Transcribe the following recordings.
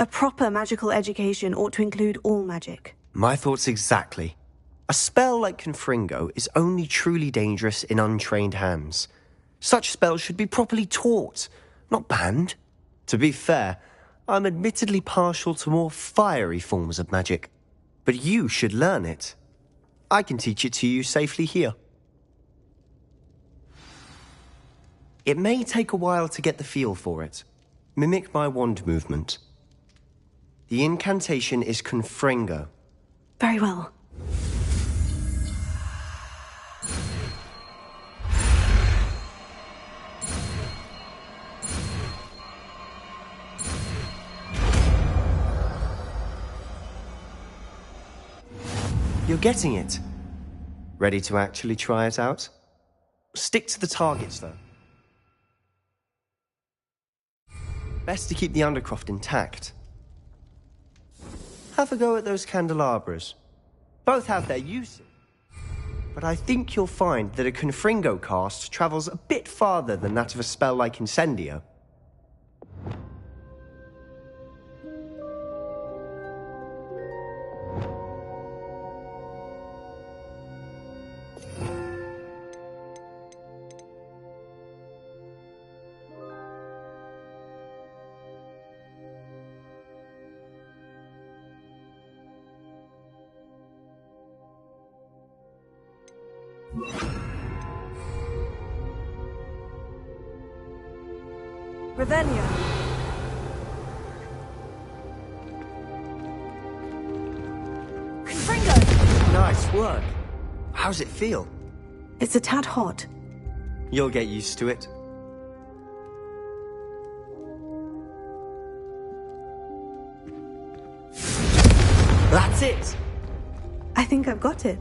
A proper magical education ought to include all magic. My thoughts exactly. A spell like Confringo is only truly dangerous in untrained hands. Such spells should be properly taught, not banned. To be fair, I'm admittedly partial to more fiery forms of magic. But you should learn it. I can teach it to you safely here. It may take a while to get the feel for it. Mimic my wand movement. The incantation is Confringo. Very well. You're getting it. Ready to actually try it out? Stick to the targets, though. Best to keep the undercroft intact. Have a go at those candelabras. Both have their uses. But I think you'll find that a Confringo cast travels a bit farther than that of a spell like Incendio. Revelio. Confringo! Nice work. How's it feel? It's a tad hot. You'll get used to it. That's it! I think I've got it.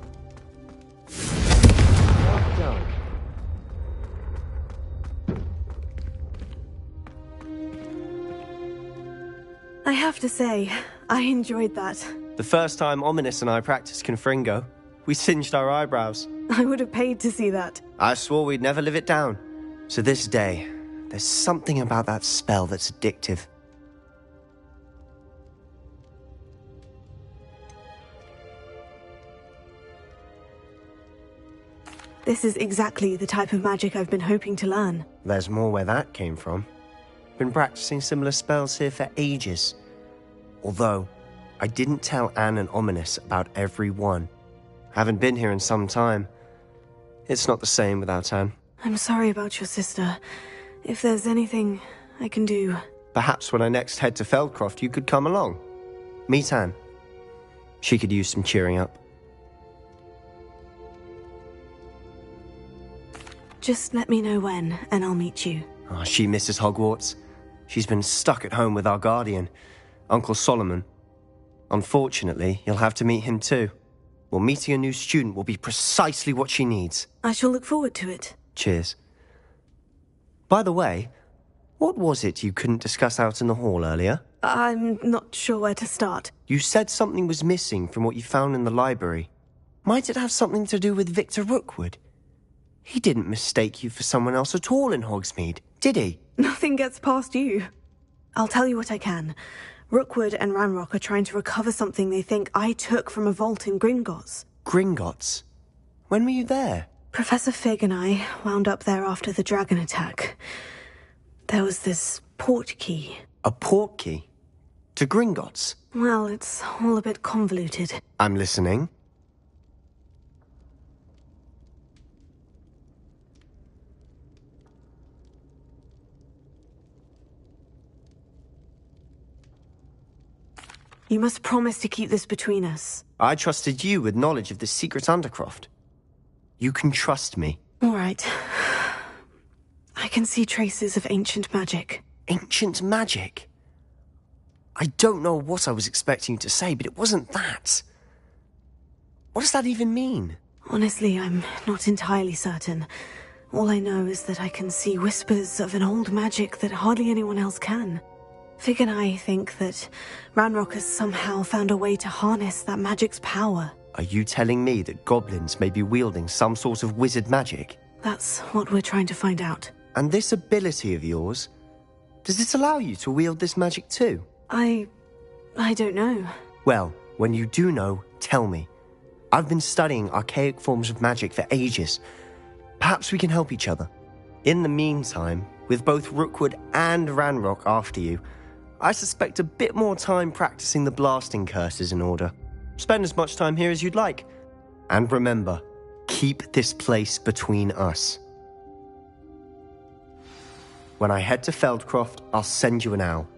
Well done. I have to say, I enjoyed that. The first time Ominous and I practiced Confringo, we singed our eyebrows. I would have paid to see that. I swore we'd never live it down. To this day, there's something about that spell that's addictive. This is exactly the type of magic I've been hoping to learn. There's more where that came from. Been practicing similar spells here for ages. Although, I didn't tell Anne and Ominous about every one. Haven't been here in some time. It's not the same without Anne. I'm sorry about your sister. If there's anything I can do... Perhaps when I next head to Feldcroft, you could come along. Meet Anne. She could use some cheering up. Just let me know when, and I'll meet you. Oh, she misses Hogwarts. She's been stuck at home with our guardian, Uncle Solomon. Unfortunately, you'll have to meet him too. Well, meeting a new student will be precisely what she needs. I shall look forward to it. Cheers. By the way, what was it you couldn't discuss out in the hall earlier? I'm not sure where to start. You said something was missing from what you found in the library. Might it have something to do with Victor Rookwood? He didn't mistake you for someone else at all in Hogsmeade, did he? Nothing gets past you. I'll tell you what I can. Rookwood and Ranrock are trying to recover something they think I took from a vault in Gringotts. Gringotts? When were you there? Professor Fig and I wound up there after the dragon attack. There was this port key. A port key? To Gringotts? Well, it's all a bit convoluted. I'm listening. You must promise to keep this between us. I trusted you with knowledge of the secret undercroft. You can trust me. All right. I can see traces of ancient magic. Ancient magic? I don't know what I was expecting you to say, but it wasn't that. What does that even mean? Honestly, I'm not entirely certain. All I know is that I can see whispers of an old magic that hardly anyone else can. Fig and I think that Ranrock has somehow found a way to harness that magic's power. Are you telling me that goblins may be wielding some sort of wizard magic? That's what we're trying to find out. And this ability of yours, does it allow you to wield this magic too? I I don't know. Well, when you do know, tell me. I've been studying archaic forms of magic for ages. Perhaps we can help each other. In the meantime, with both Rookwood and Ranrock after you, I suspect a bit more time practicing the blasting curse is in order. Spend as much time here as you'd like. And remember, keep this place between us. When I head to Feldcroft, I'll send you an owl.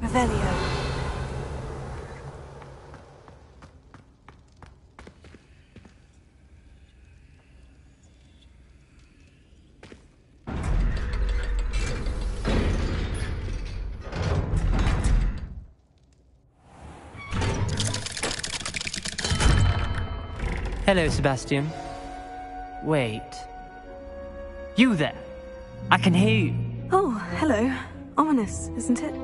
Revelio. Hello, Sebastian. Wait. You there? I can hear you. Oh, hello. Ominous, isn't it?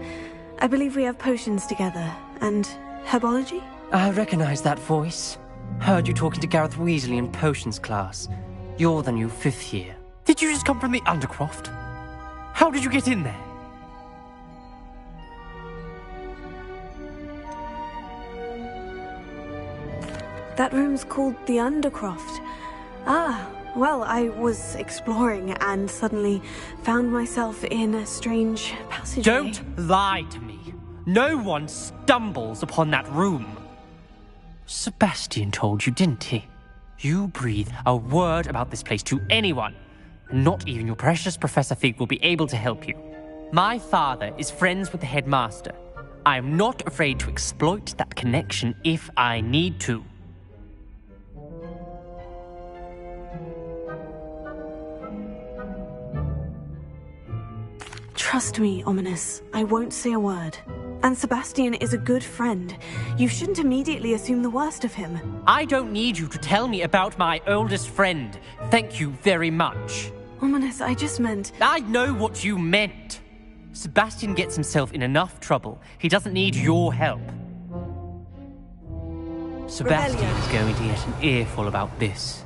I believe we have potions together. And herbology? I recognize that voice. Heard you talking to Gareth Weasley in potions class. You're the new 5th year. Did you just come from the Undercroft? How did you get in there? That room's called the Undercroft. Ah, well, I was exploring and suddenly found myself in a strange passageway. Don't lie to me. No one stumbles upon that room. Sebastian told you, didn't he? You breathe a word about this place to anyone, and not even your precious Professor Fig will be able to help you. My father is friends with the headmaster. I am not afraid to exploit that connection if I need to. Trust me, Ominous. I won't say a word. And Sebastian is a good friend. You shouldn't immediately assume the worst of him. I don't need you to tell me about my oldest friend. Thank you very much. Ominous, I just meant... I know what you meant. Sebastian gets himself in enough trouble. He doesn't need your help. Sebastian is going to get an earful about this.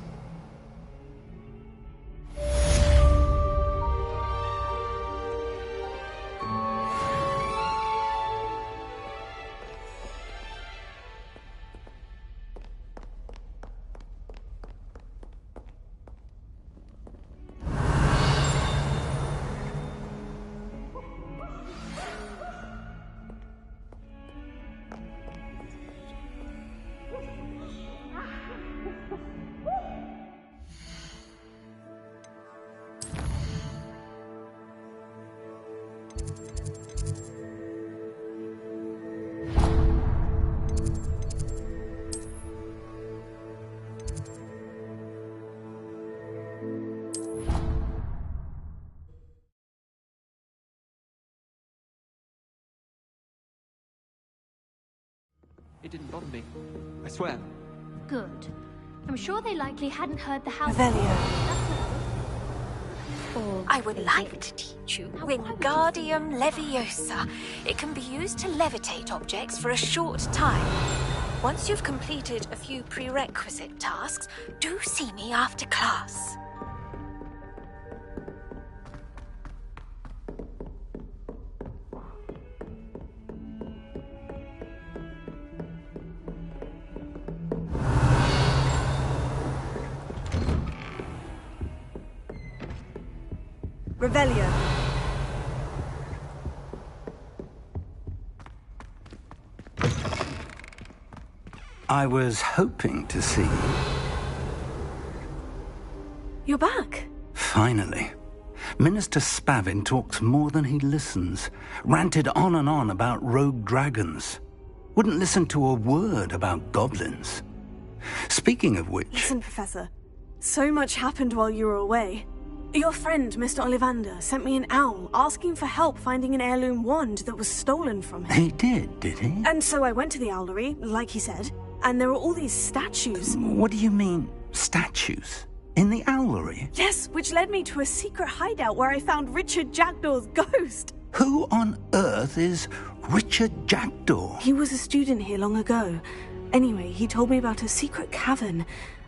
It didn't bother me. I swear. Good. I'm sure they likely hadn't heard the house. Revelio. I would like to teach you Wingardium Leviosa. It can be used to levitate objects for a short time. Once you've completed a few prerequisite tasks, do see me after class. Revelio. I was hoping to see you. You're back. Finally. Minister Spavin talks more than he listens. Ranted on and on about rogue dragons. Wouldn't listen to a word about goblins. Speaking of which... Listen, Professor. So much happened while you were away. Your friend, Mr. Ollivander, sent me an owl asking for help finding an heirloom wand that was stolen from him. He did he? And so I went to the owlery, like he said, and there were all these statues. What do you mean, statues? In the owlery? Yes, which led me to a secret hideout where I found Richard Jackdaw's ghost. Who on earth is Richard Jackdaw? He was a student here long ago. Anyway, he told me about a secret cavern.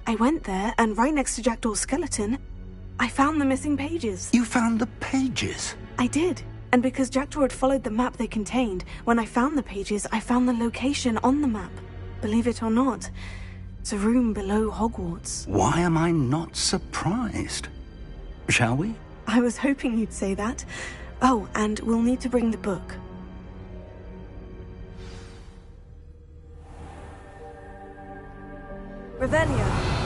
I went there, and right next to Jackdaw's skeleton, I found the missing pages. You found the pages? I did. And because Jackdaw had followed the map they contained, when I found the pages, I found the location on the map. Believe it or not, it's a room below Hogwarts. Why am I not surprised? Shall we? I was hoping you'd say that. Oh, and we'll need to bring the book. Revelio.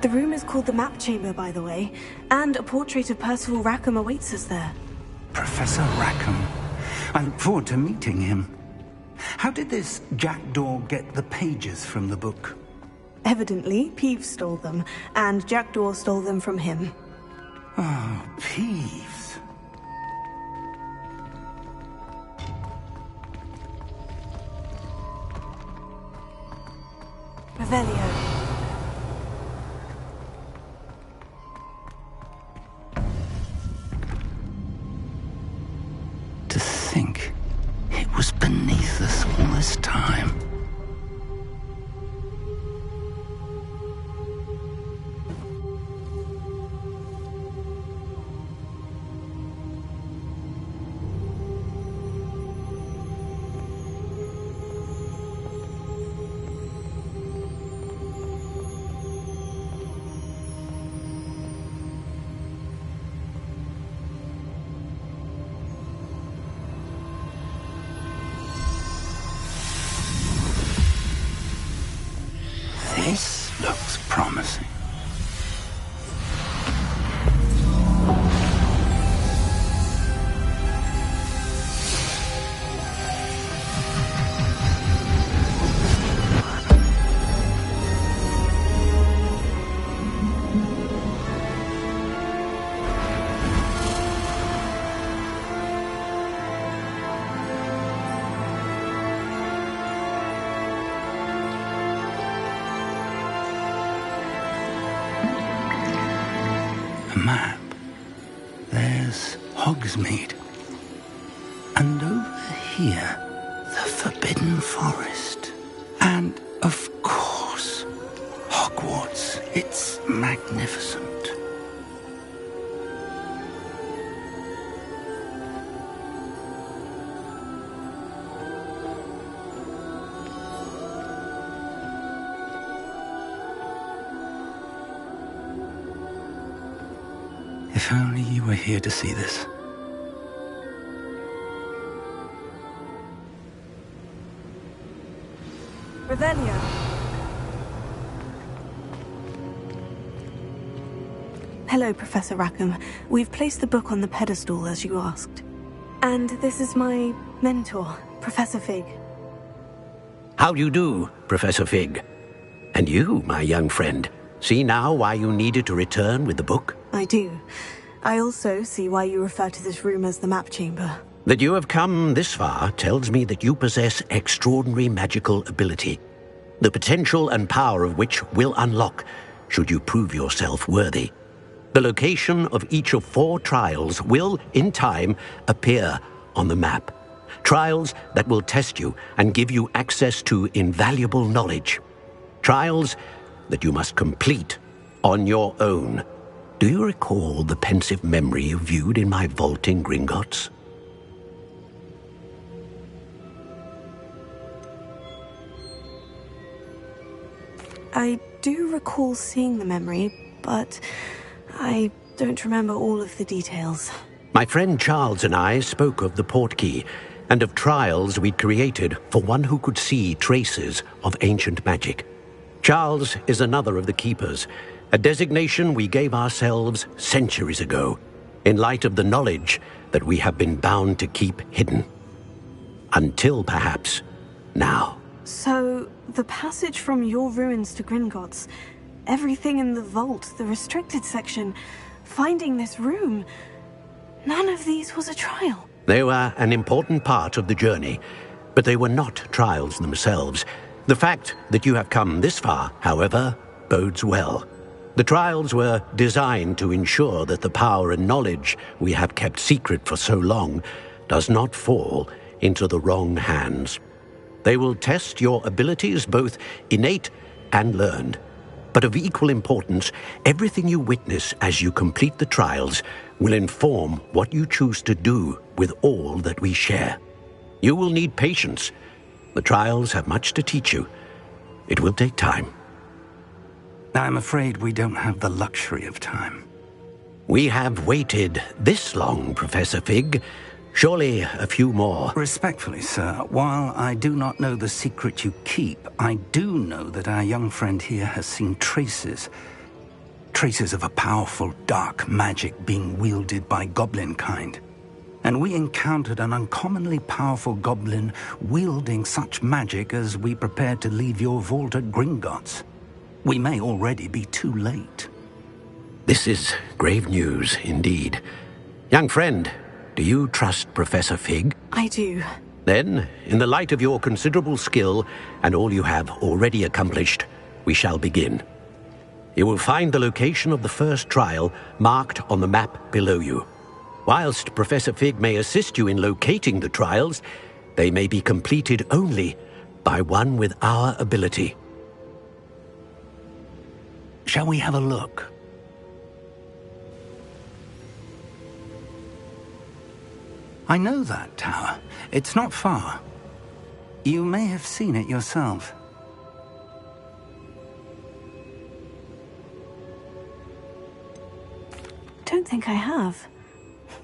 The room is called the Map Chamber, by the way, and a portrait of Percival Rackham awaits us there. Professor Rackham. I look forward to meeting him. How did this Jackdaw get the pages from the book? Evidently, Peeves stole them, and Jackdaw stole them from him. Oh, Peeves. Revelio. To think it was beneath us all this time. This looks promising. Map. There's Hogsmeade. And over here, the Forbidden Forest. And, of course, Hogwarts. It's magnificent. If only you were here to see this. Revelio. Hello, Professor Rackham. We've placed the book on the pedestal, as you asked. And this is my mentor, Professor Fig. How do you do, Professor Fig? And you, my young friend, see now why you needed to return with the book? I do. I also see why you refer to this room as the Map Chamber. That you have come this far tells me that you possess extraordinary magical ability, the potential and power of which will unlock should you prove yourself worthy. The location of each of 4 trials will, in time, appear on the map. Trials that will test you and give you access to invaluable knowledge. Trials that you must complete on your own. Do you recall the pensive memory you viewed in my vault in Gringotts? I do recall seeing the memory, but I don't remember all of the details. My friend Charles and I spoke of the portkey and of trials we'd created for one who could see traces of ancient magic. Charles is another of the keepers, a designation we gave ourselves centuries ago, in light of the knowledge that we have been bound to keep hidden. Until, perhaps, now. So, the passage from your ruins to Gringotts, everything in the vault, the restricted section, finding this room, none of these was a trial. They were an important part of the journey, but they were not trials themselves. The fact that you have come this far, however, bodes well. The trials were designed to ensure that the power and knowledge we have kept secret for so long does not fall into the wrong hands. They will test your abilities, both innate and learned. But of equal importance, everything you witness as you complete the trials will inform what you choose to do with all that we share. You will need patience. The trials have much to teach you. It will take time. I'm afraid we don't have the luxury of time. We have waited this long, Professor Fig. Surely a few more. Respectfully, sir, while I do not know the secret you keep, I do know that our young friend here has seen traces of a powerful dark magic being wielded by goblin kind. And we encountered an uncommonly powerful goblin wielding such magic as we prepared to leave your vault at Gringotts. We may already be too late. This is grave news indeed. Young friend, do you trust Professor Fig? I do. Then, in the light of your considerable skill and all you have already accomplished, we shall begin. You will find the location of the first trial marked on the map below you. Whilst Professor Fig may assist you in locating the trials, they may be completed only by one with our ability. Shall we have a look? I know that tower. It's not far. You may have seen it yourself. Don't think I have.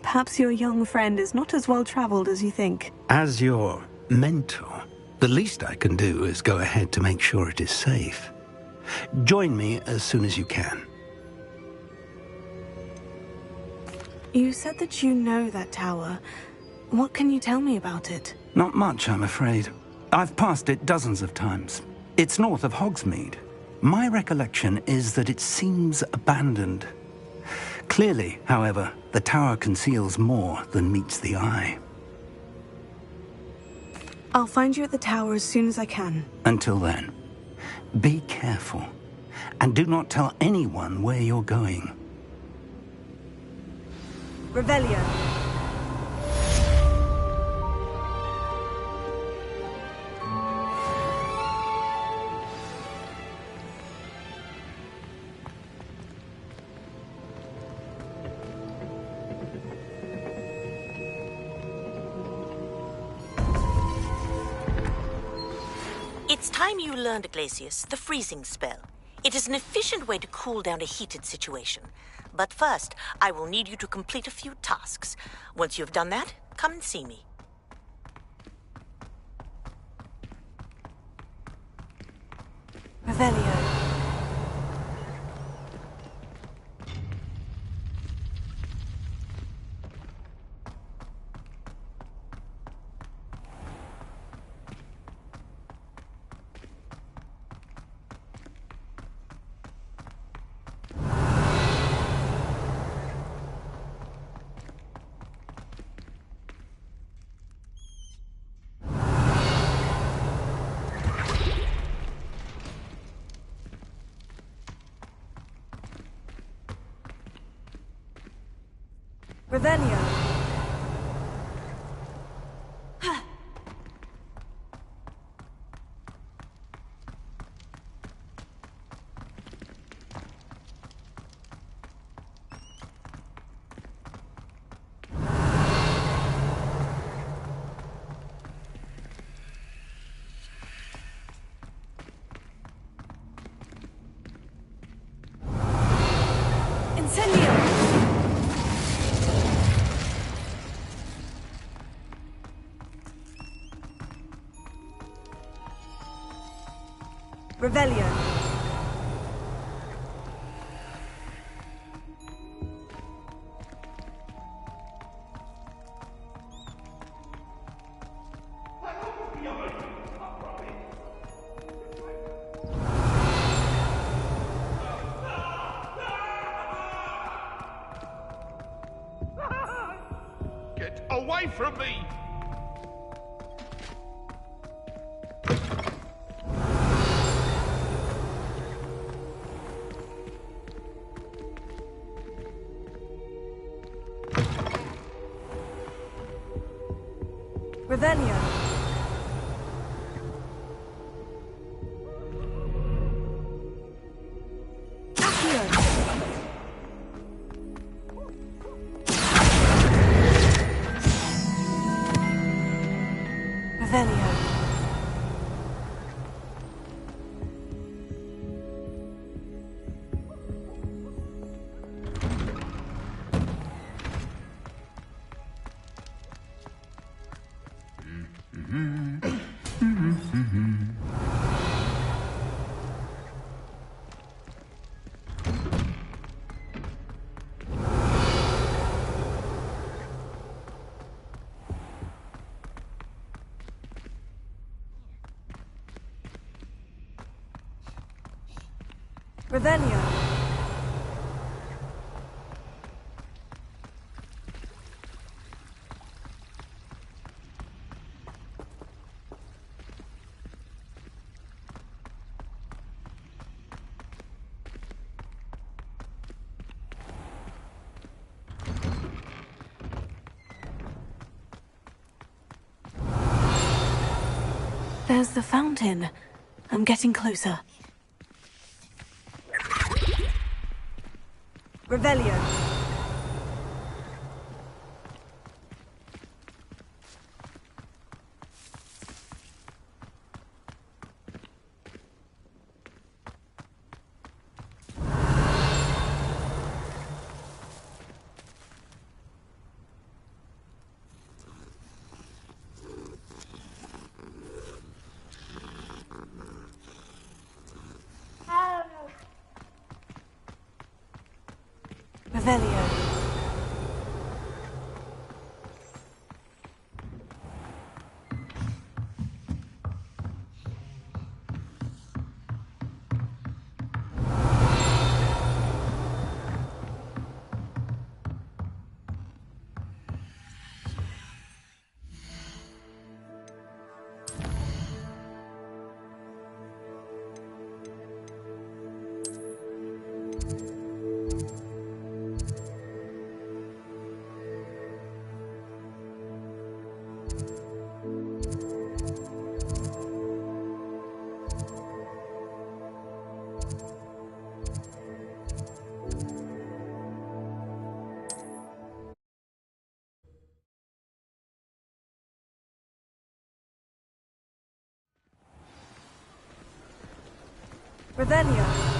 Perhaps your young friend is not as well-traveled as you think. As your mentor, the least I can do is go ahead to make sure it is safe. Join me as soon as you can. You said that you know that tower. What can you tell me about it? Not much, I'm afraid. I've passed it dozens of times. It's north of Hogsmeade. My recollection is that it seems abandoned. Clearly, however, the tower conceals more than meets the eye. I'll find you at the tower as soon as I can. Until then, be careful, and do not tell anyone where you're going. Revelio. It's time you learned, Glacius, the freezing spell. It is an efficient way to cool down a heated situation. But first, I will need you to complete a few tasks. Once you have done that, come and see me. Revelio. Revelio. Incendio. Revelio. Get away from me! Revelio. Revelio. Revelio. There's the fountain. I'm getting closer. Revelio. Revelio. Revelio.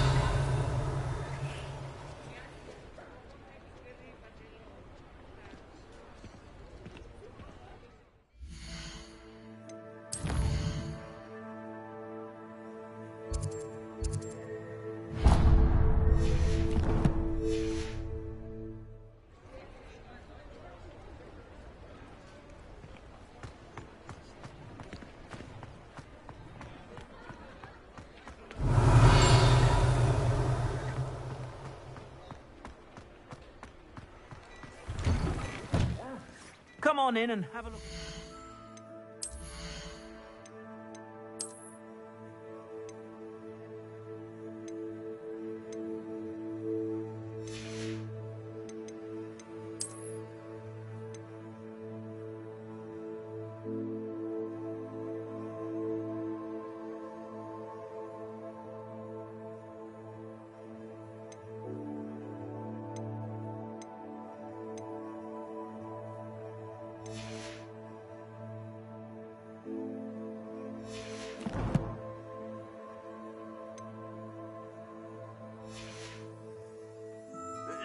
Come on in and have a look.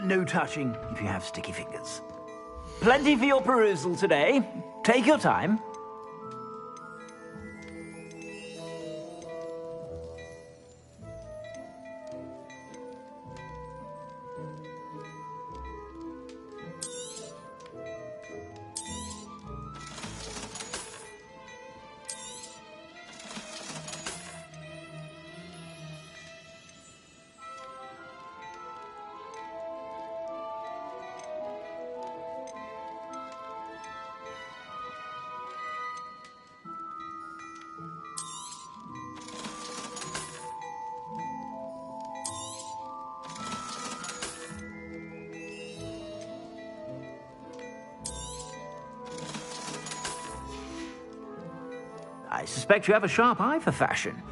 No touching if you have sticky fingers. Plenty for your perusal today. Take your time. I suspect you have a sharp eye for fashion.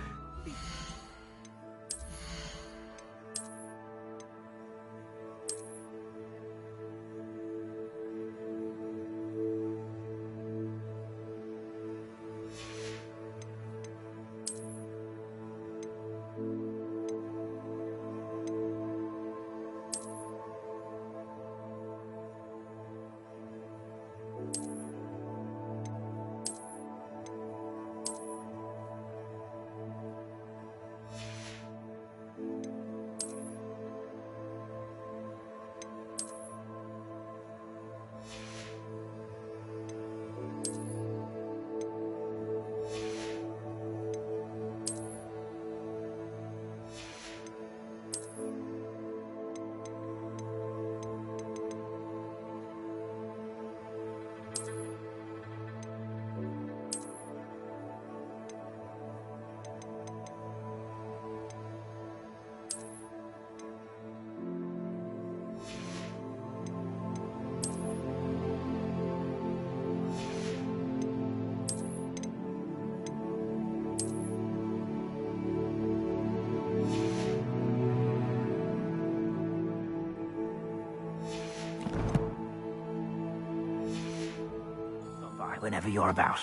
Whenever you're about.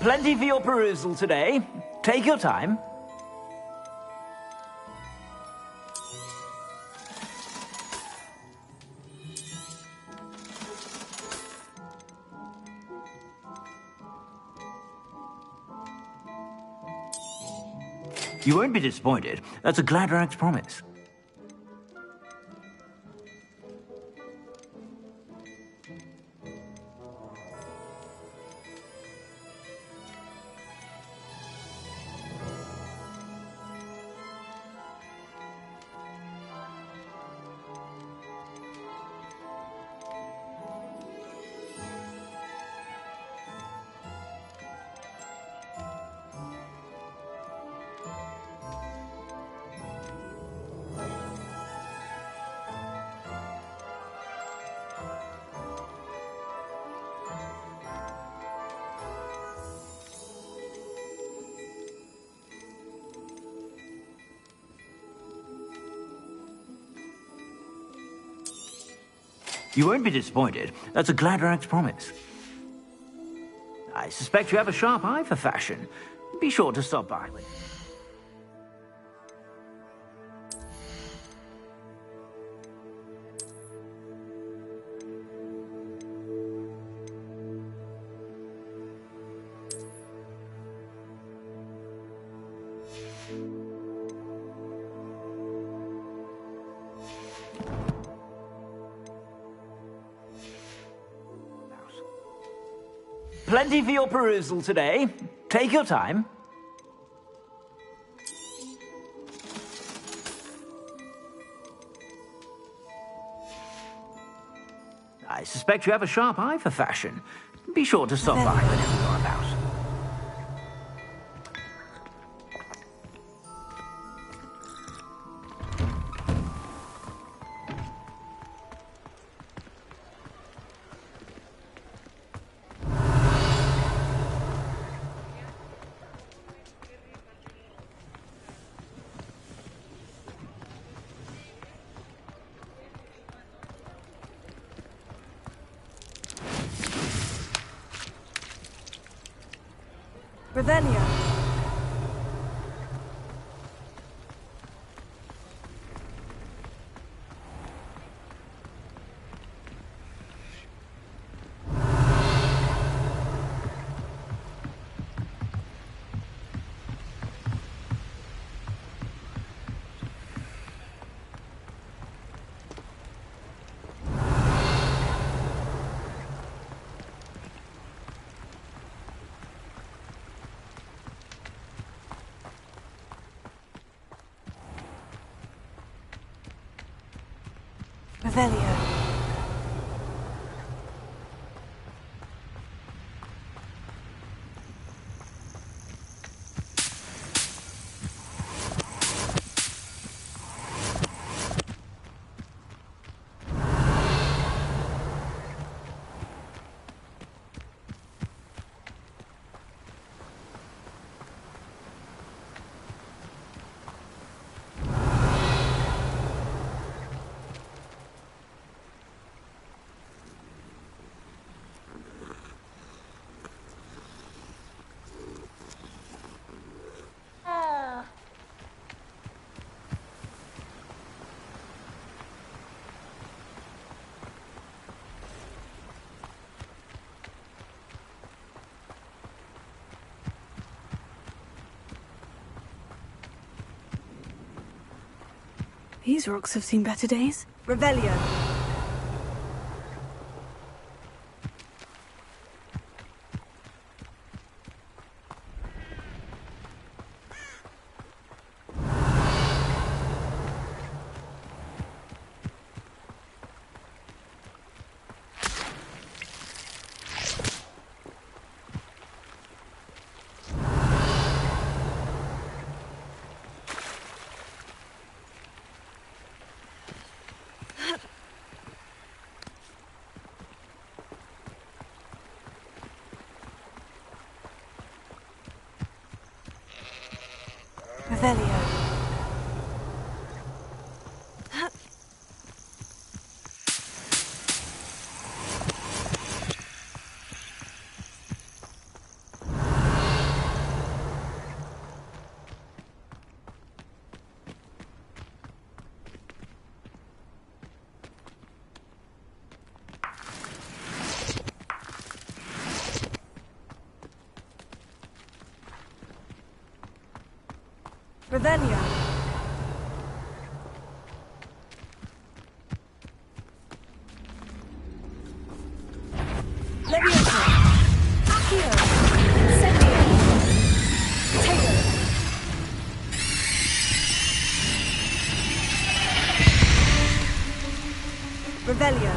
Plenty for your perusal today. Take your time. You won't be disappointed. That's a Gladrag's promise. You won't be disappointed. That's a Gladrag's promise. I suspect you have a sharp eye for fashion. Be sure to stop by. Plenty for your perusal today. Take your time. I suspect you have a sharp eye for fashion. Be sure to stop by whenever you're about. Revelio. Revelio. These rocks have seen better days. Revelio. Revelio. Revelio. Leviosa. Accio. Incendio. Taylor. Revelio.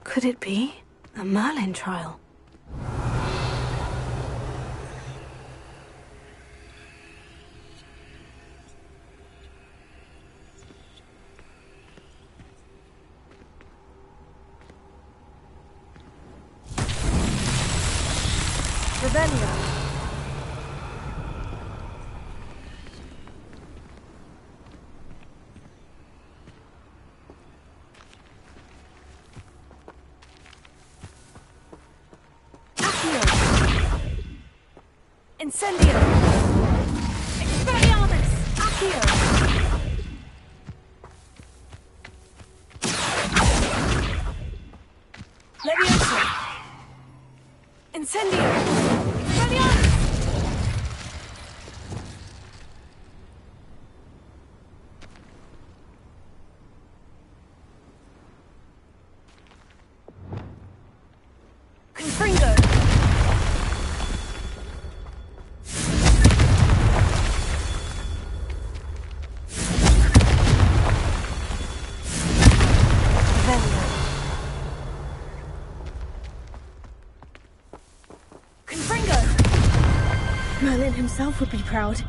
Could it be a Merlin trial? Revelio. Incendio! Expelliarmus! Accio! Leviosa! Incendio! Expelliarmus! Confringo! Merlin himself would be proud.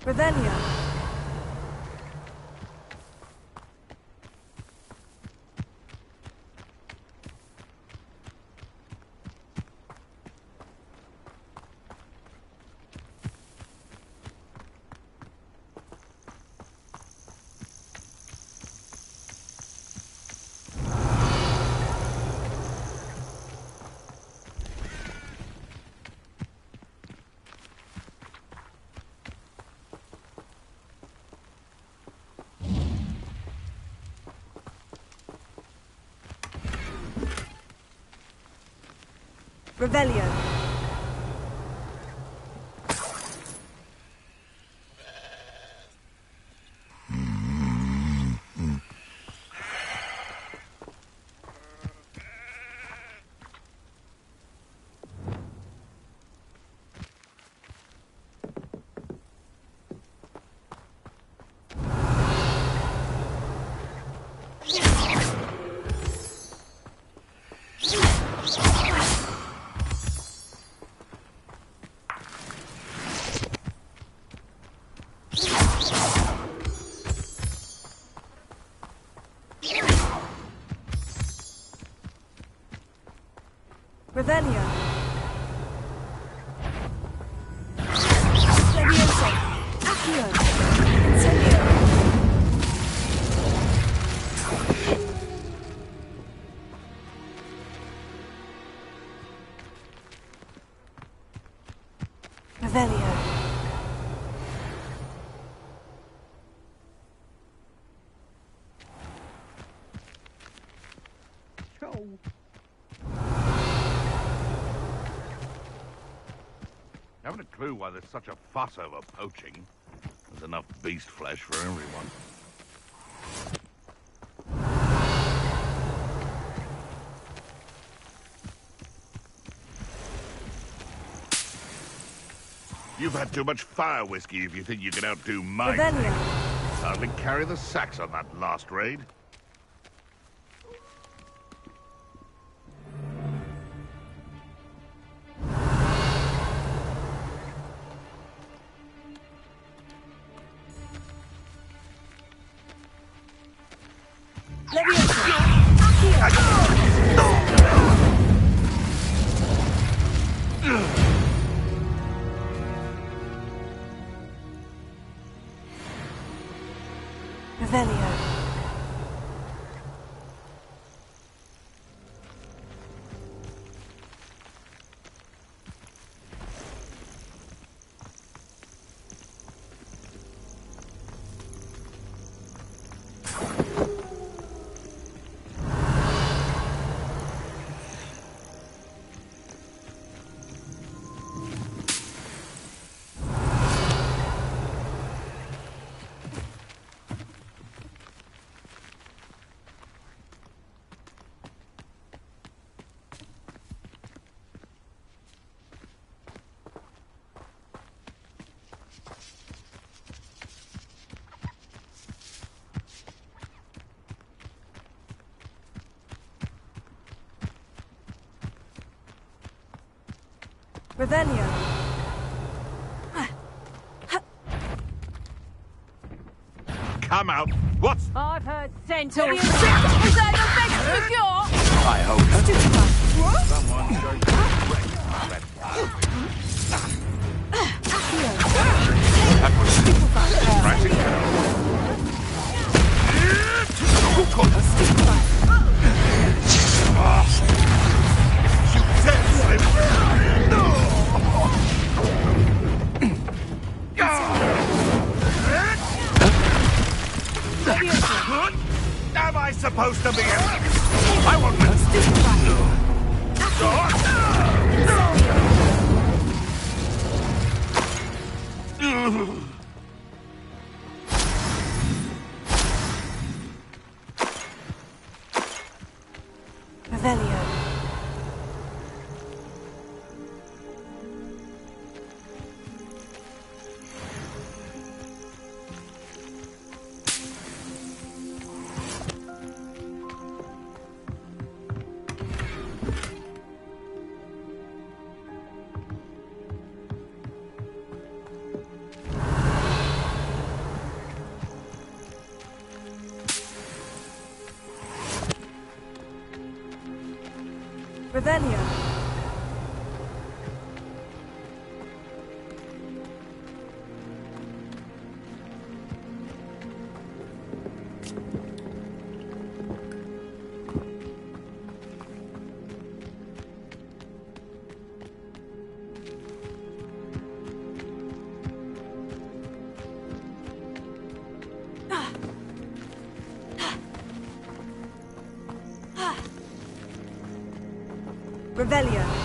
Revelio. Revelio. Revelio. Leviosa. Accio. Incendio. Revelio. Haven't a clue why there's such a fuss over poaching. There's enough beast flesh for everyone. You've had too much fire whiskey if you think you can outdo mine. Hardly carry the sacks on that last raid. Revelio. Revelio. Come out. What's... I've heard centaurs. Is that the best for your? I hope. Someone show Am I supposed to be in? I won't let Revelio. Revelio. Revelio.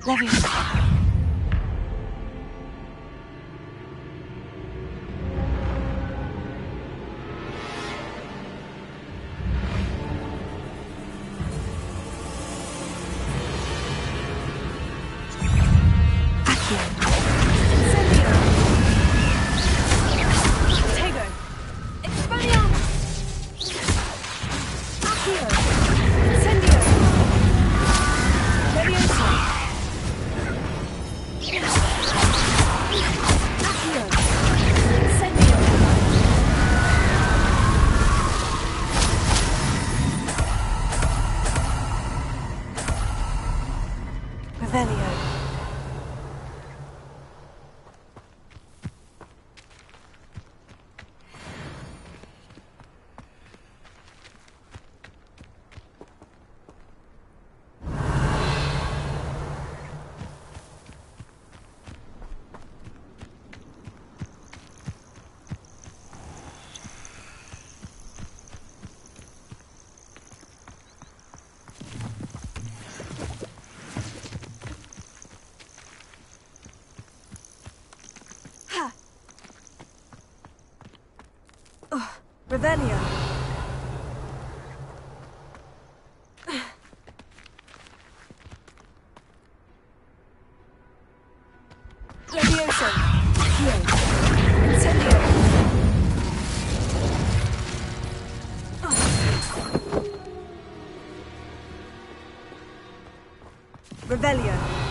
Leviosa. Revelio. Levioso. Accio. Incendio. Revelio.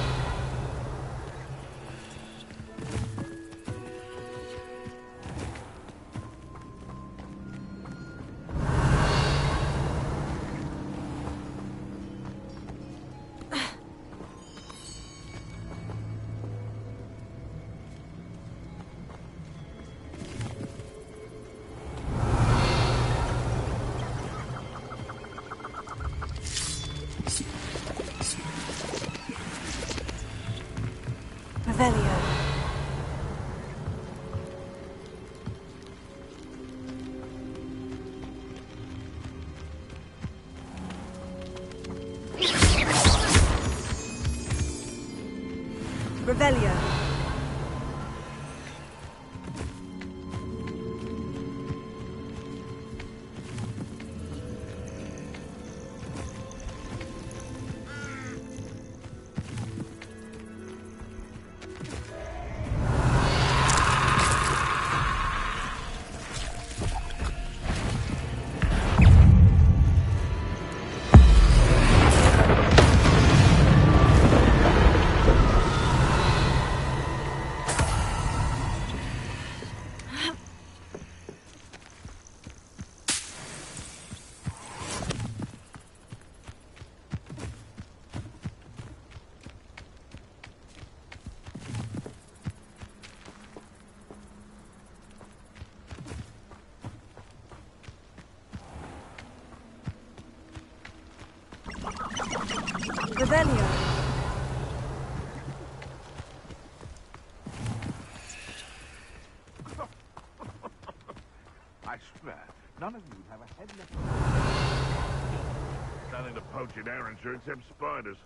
Revelio. Revelio. Revelio. I swear, none of you have a head left. Nothing to poach in Arrowshire except spiders.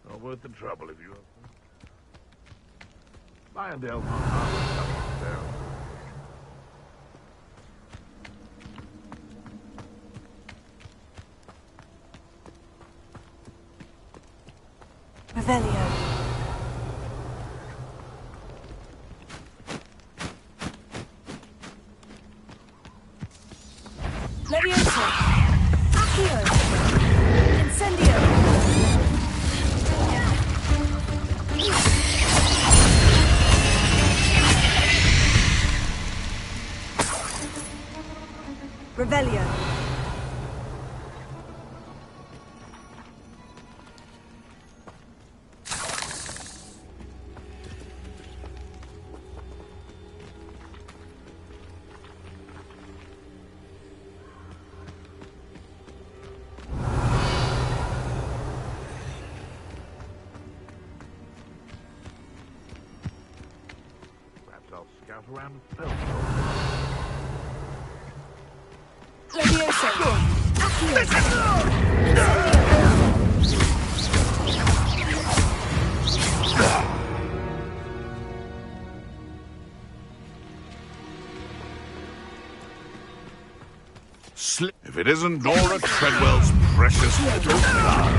Not worth the trouble if you have. Lyondale's not hard to down. Revelio. Levioso. Accio. Incendio. Revelio. I'll scout around the belt. Levioso. If it isn't Nora Treadwell's precious little car.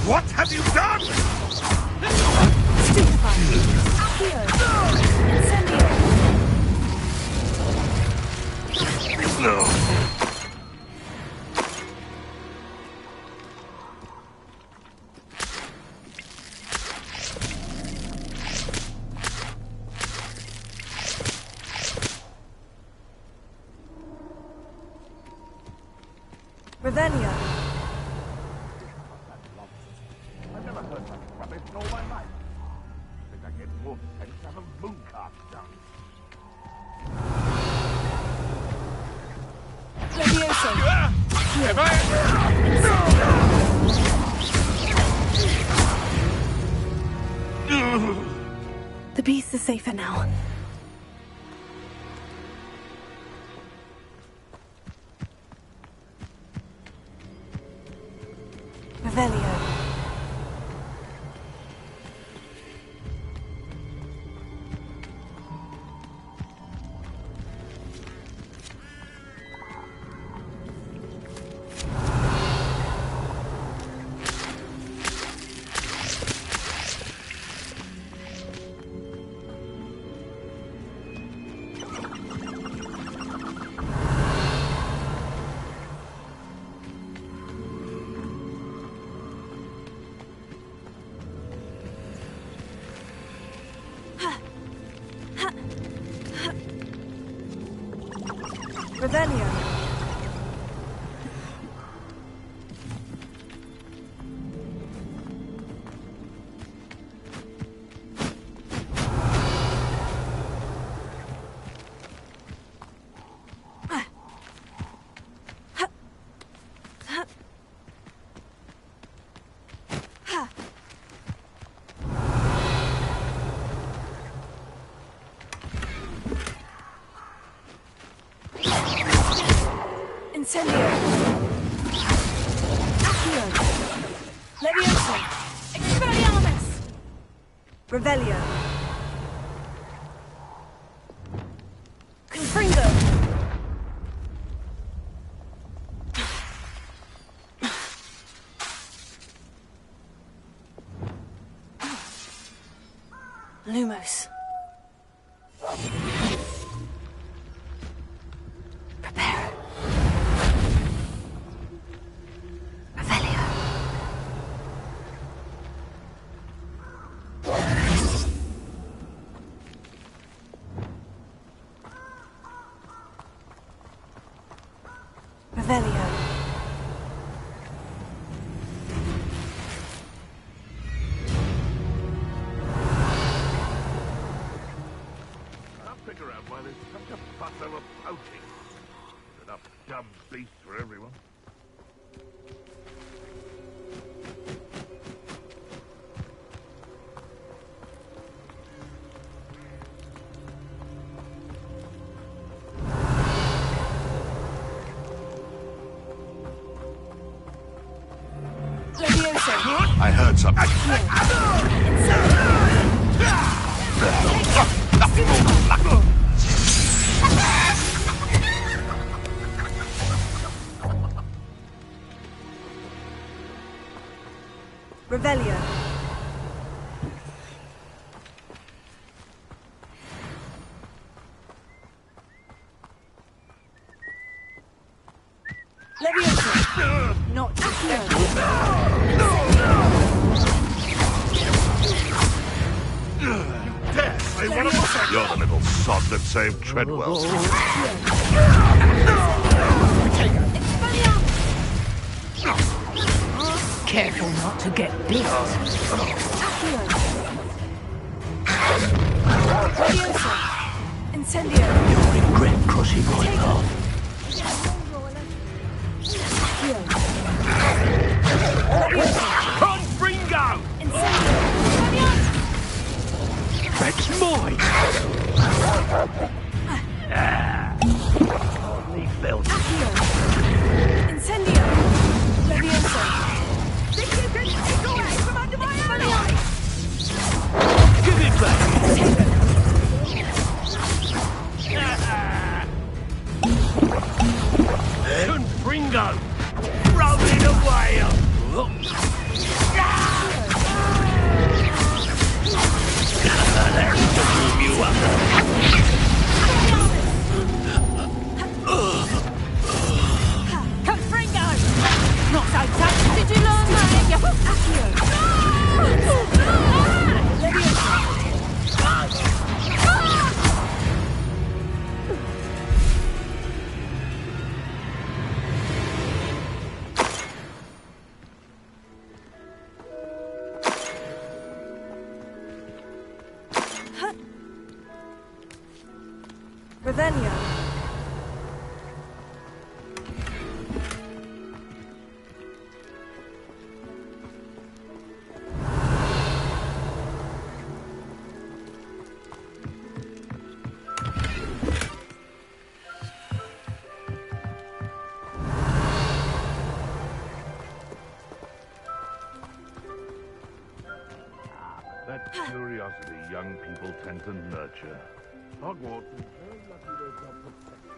What have you done? No. Revelio. I've never heard such rubbish in all my life. I think I get more sense to have a moon cart done. Levioso. The beast is safer now. Revelio. Revelio. Incendio. Accio. Levioso. Expelliarmus. Revelio. Confringo. Lumos. Prepare. Revelio. Revelio. I'll figure out why there's such a fuss over poaching. Enough dumb beast for everyone. Levioso. I heard something. Revelio. Levioso. Not Accio. You're the little sod that saved Treadwell. Careful not to get bit. Incendio. You'll regret crossing my path. Confringo! That's mine! Only felt. Incendio. Levioso. Think you can take away from under my eyes? Give it back! Confringo! Rolling away! There's to warm you up. Confringo! Not so tough. Did you learn that? Accio. Revelio. That curiosity young people tend to nurture. Hogwarts is very lucky they've got protection.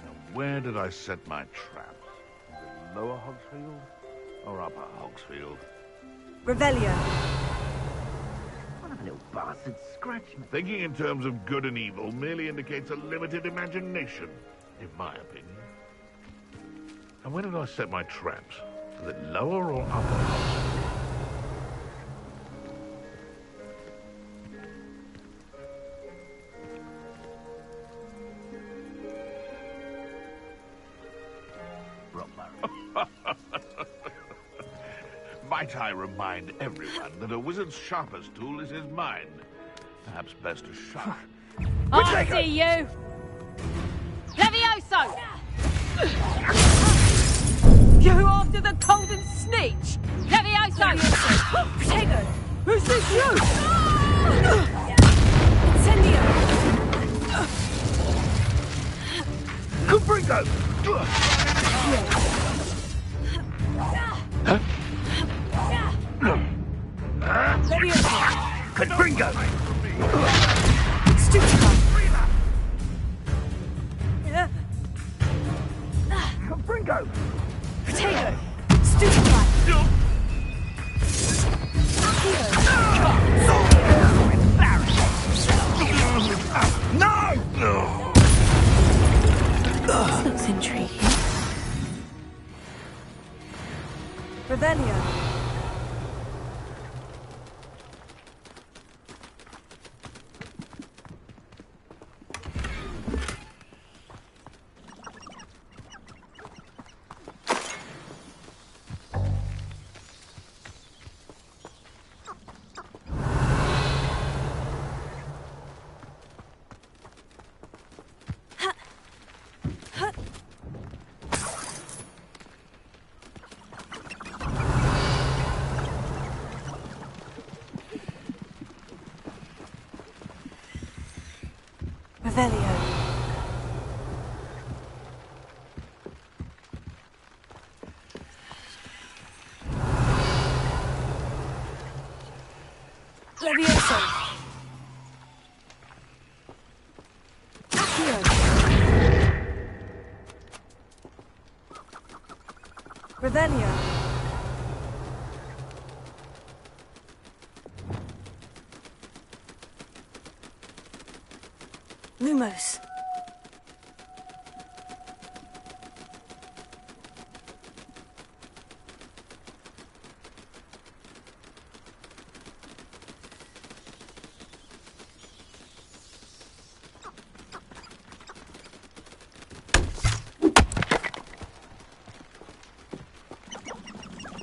Now, where did I set my traps? Is it Lower Hogsfield or Upper Hogsfield? Revelio. One of the little bastards scratched me. Thinking in terms of good and evil merely indicates a limited imagination, in my opinion. And where did I set my traps? Is it Lower or Upper Hogsfield? Might I remind everyone that a wizard's sharpest tool is his mind. Perhaps best to shut. I see you! Levioso! You after the golden snitch! Levioso! Protego! Who's this you? Incendio! Confringo! Huh? Levioso! Confringo! Stuka! Confringo! Protego! Stuka! No! This looks intriguing. Revelio. Revelio. Levioso. Accio. Revelio. Lumos.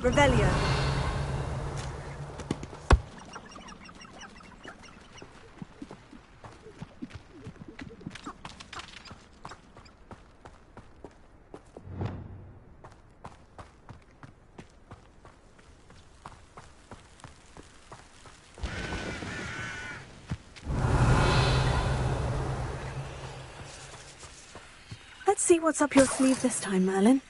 Revelio. Let's see what's up your sleeve this time, Merlin.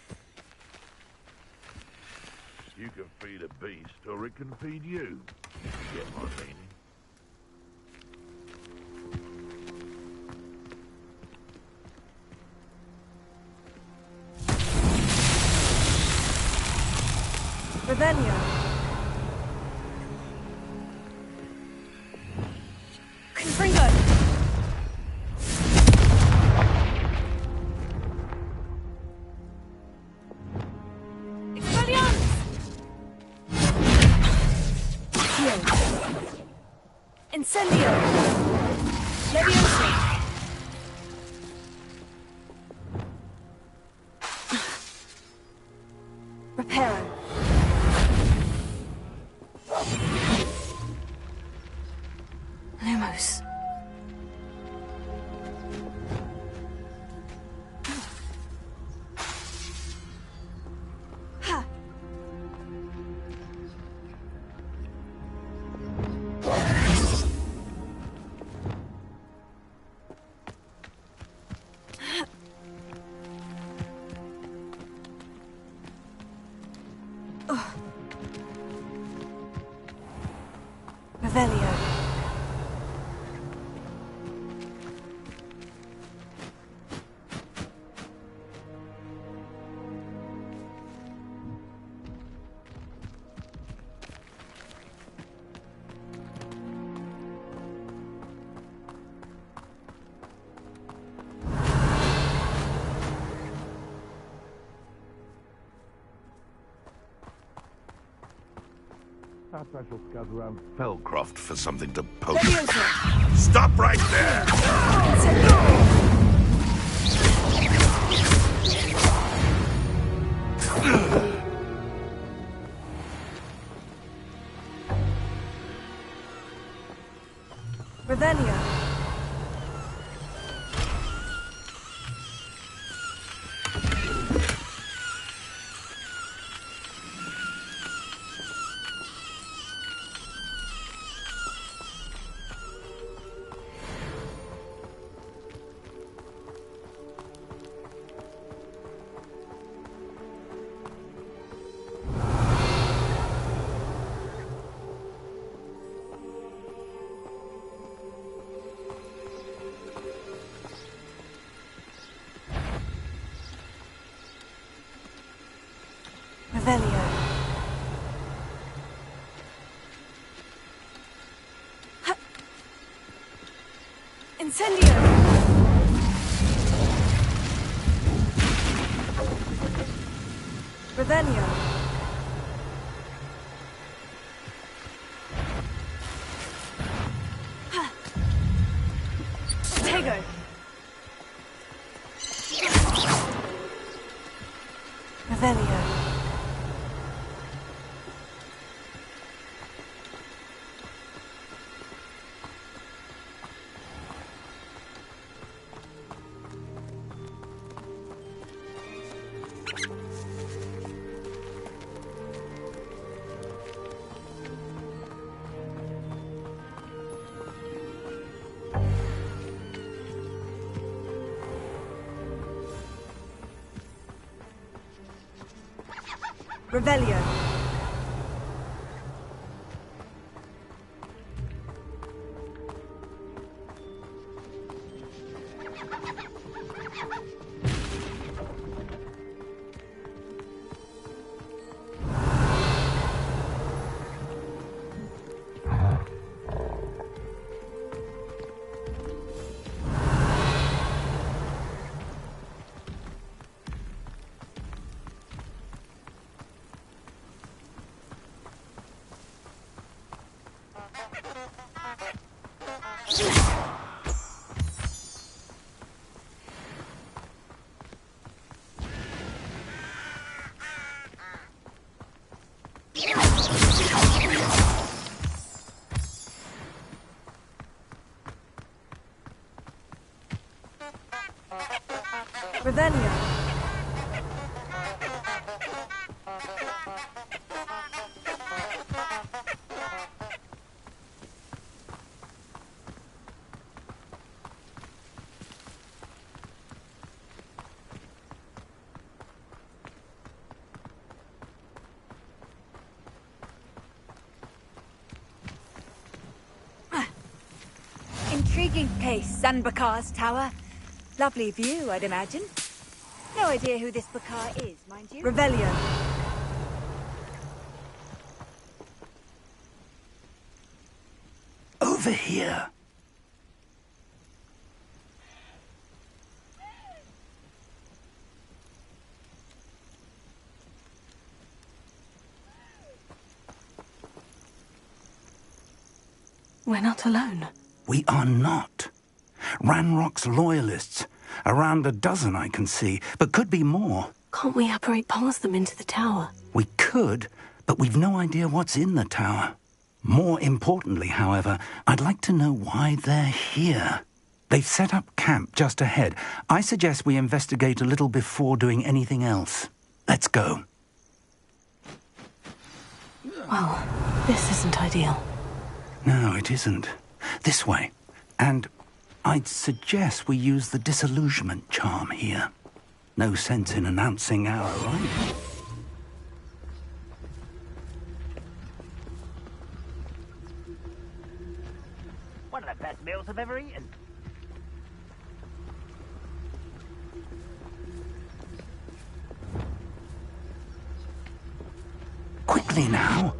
You can feed a beast, or it can feed you. Get my meaning? Revelio. Confringo. Incendio! Levioso! Reparo. Lumos. Ha! Revelio. Perhaps I shall scout around Felcroft for something to poke. Levioso. Stop right there! Incendio. Revelio. Incendio! Revelio. Tego. Revelio. Revelio. Revelio. Intriguing place, Zanbakar's tower. Lovely view, I'd imagine. No idea who this Bakar is, mind you. Revelio. Over here. We're not alone. We are not. Ranrock's loyalists. Around a dozen I can see, but could be more. Can't we apparate past them into the tower? We could, but we've no idea what's in the tower. More importantly, however, I'd like to know why they're here. They've set up camp just ahead. I suggest we investigate a little before doing anything else. Let's go. Well, this isn't ideal. No, it isn't. This way. And I'd suggest we use the disillusionment charm here. No sense in announcing our arrival. One of the best meals I've ever eaten. Quickly now.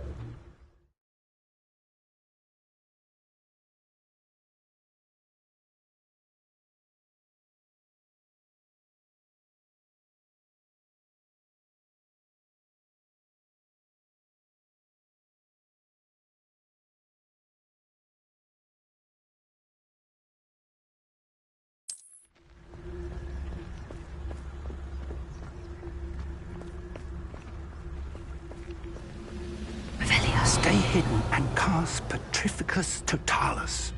Stay hidden and cast Petrificus Totalis.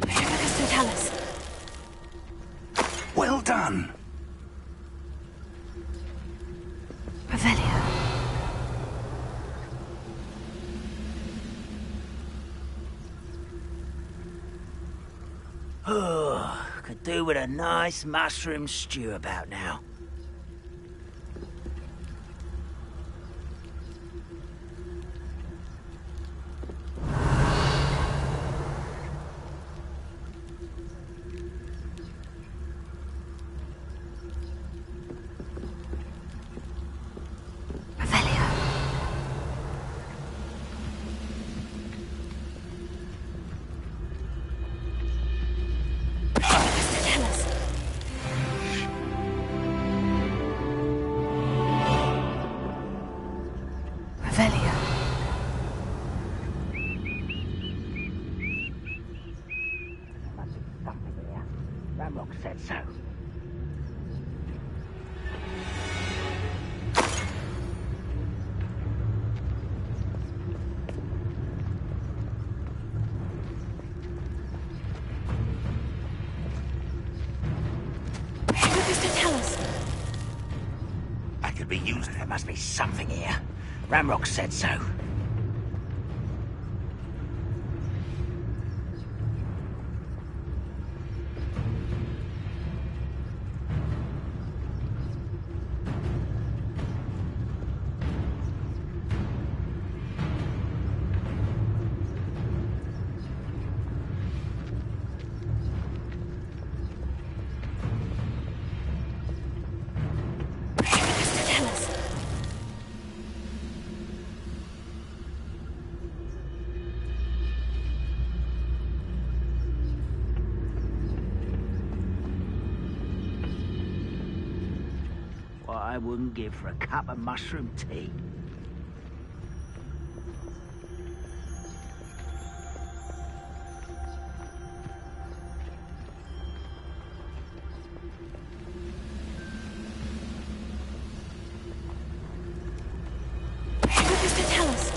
Petrificus Totalis. Well done. Revelio. Oh, could do with a nice mushroom stew about now. Ramrock said so. What does it tell us? That could be used. There must be something here. Ramrock said so. I wouldn't give for a cup of mushroom tea. What does it tell us?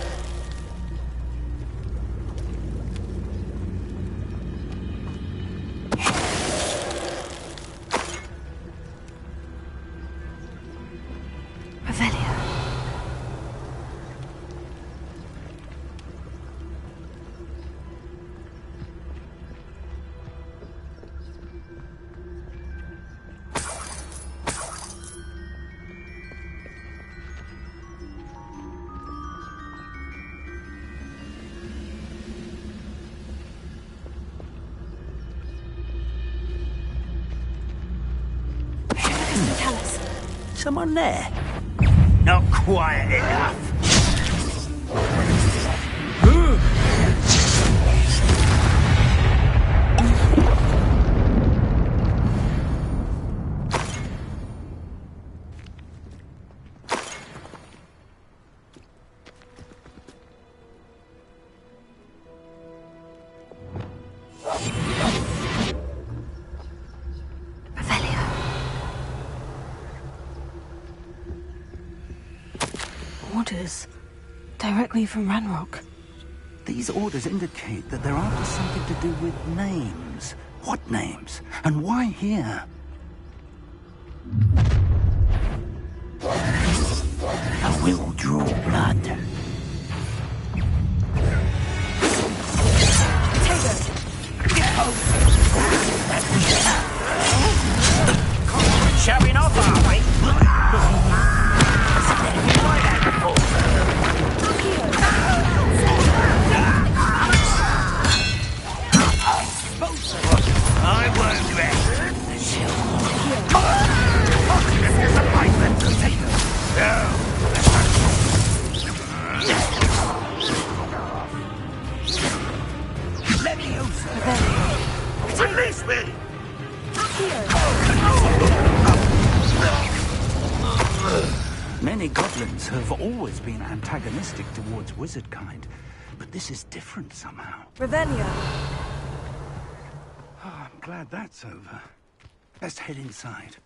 Tell us. Someone there? Not quiet enough. Orders. Directly from Ranrock. These orders indicate that they're after something to do with names. What names? And why here? I will draw blood. Showing off, are we? I won't rest. Release me! Many goblins have always been antagonistic towards wizard kind, but this is different somehow. Revelio. Oh, I'm glad that's over. Let's head inside.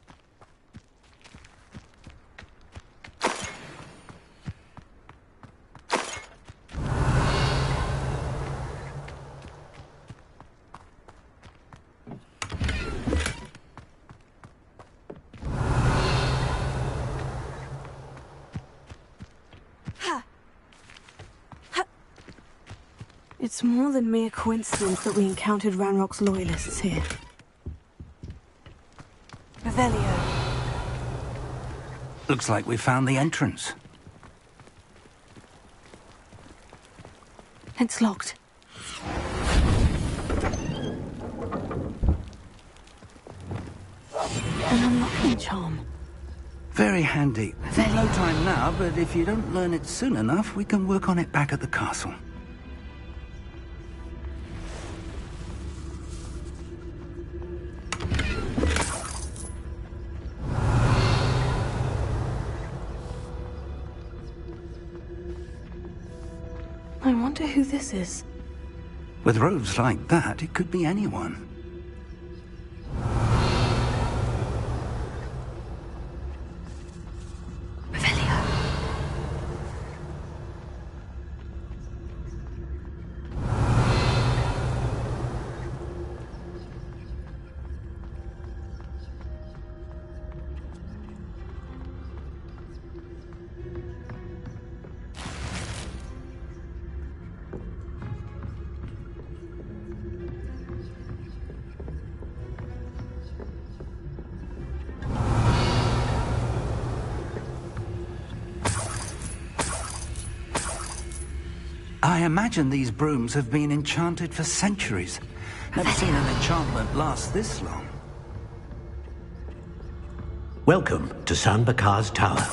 It's more than mere coincidence that we encountered Ranrock's loyalists here. Revelio. Looks like we found the entrance. It's locked. An unlocking charm. Very handy. There's no time now, but if you don't learn it soon enough, we can work on it back at the castle. I wonder who this is. With robes like that, it could be anyone. I imagine these brooms have been enchanted for centuries. Never seen an enchantment last this long. Welcome to San Bakar's Tower.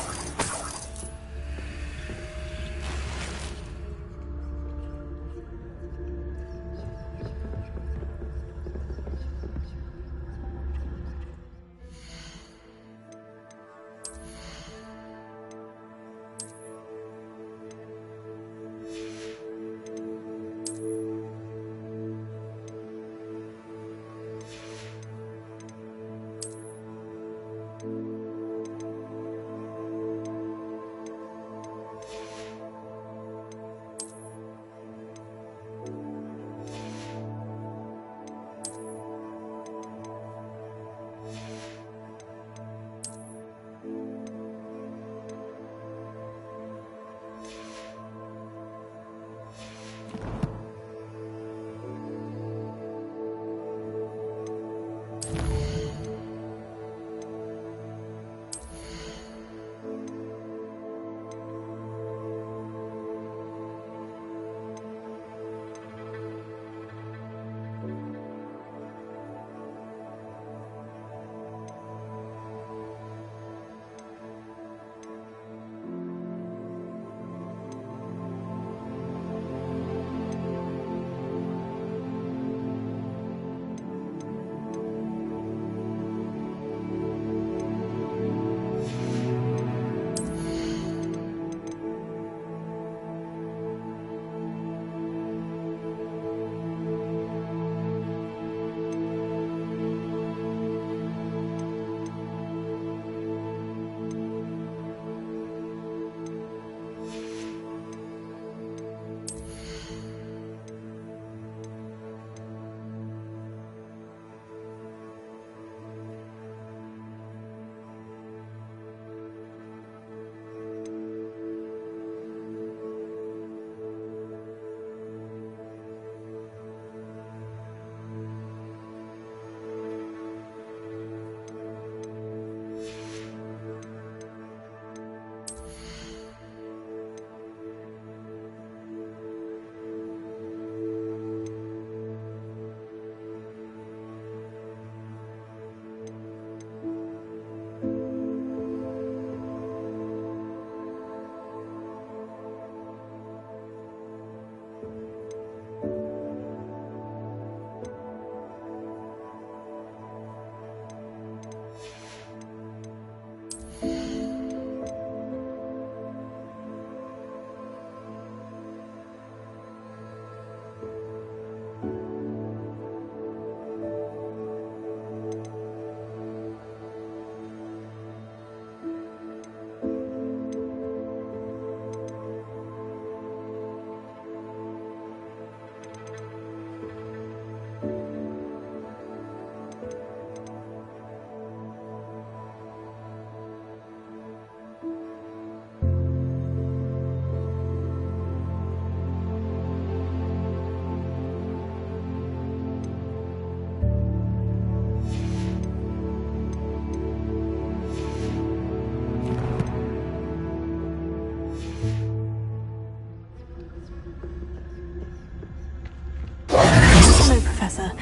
Professor.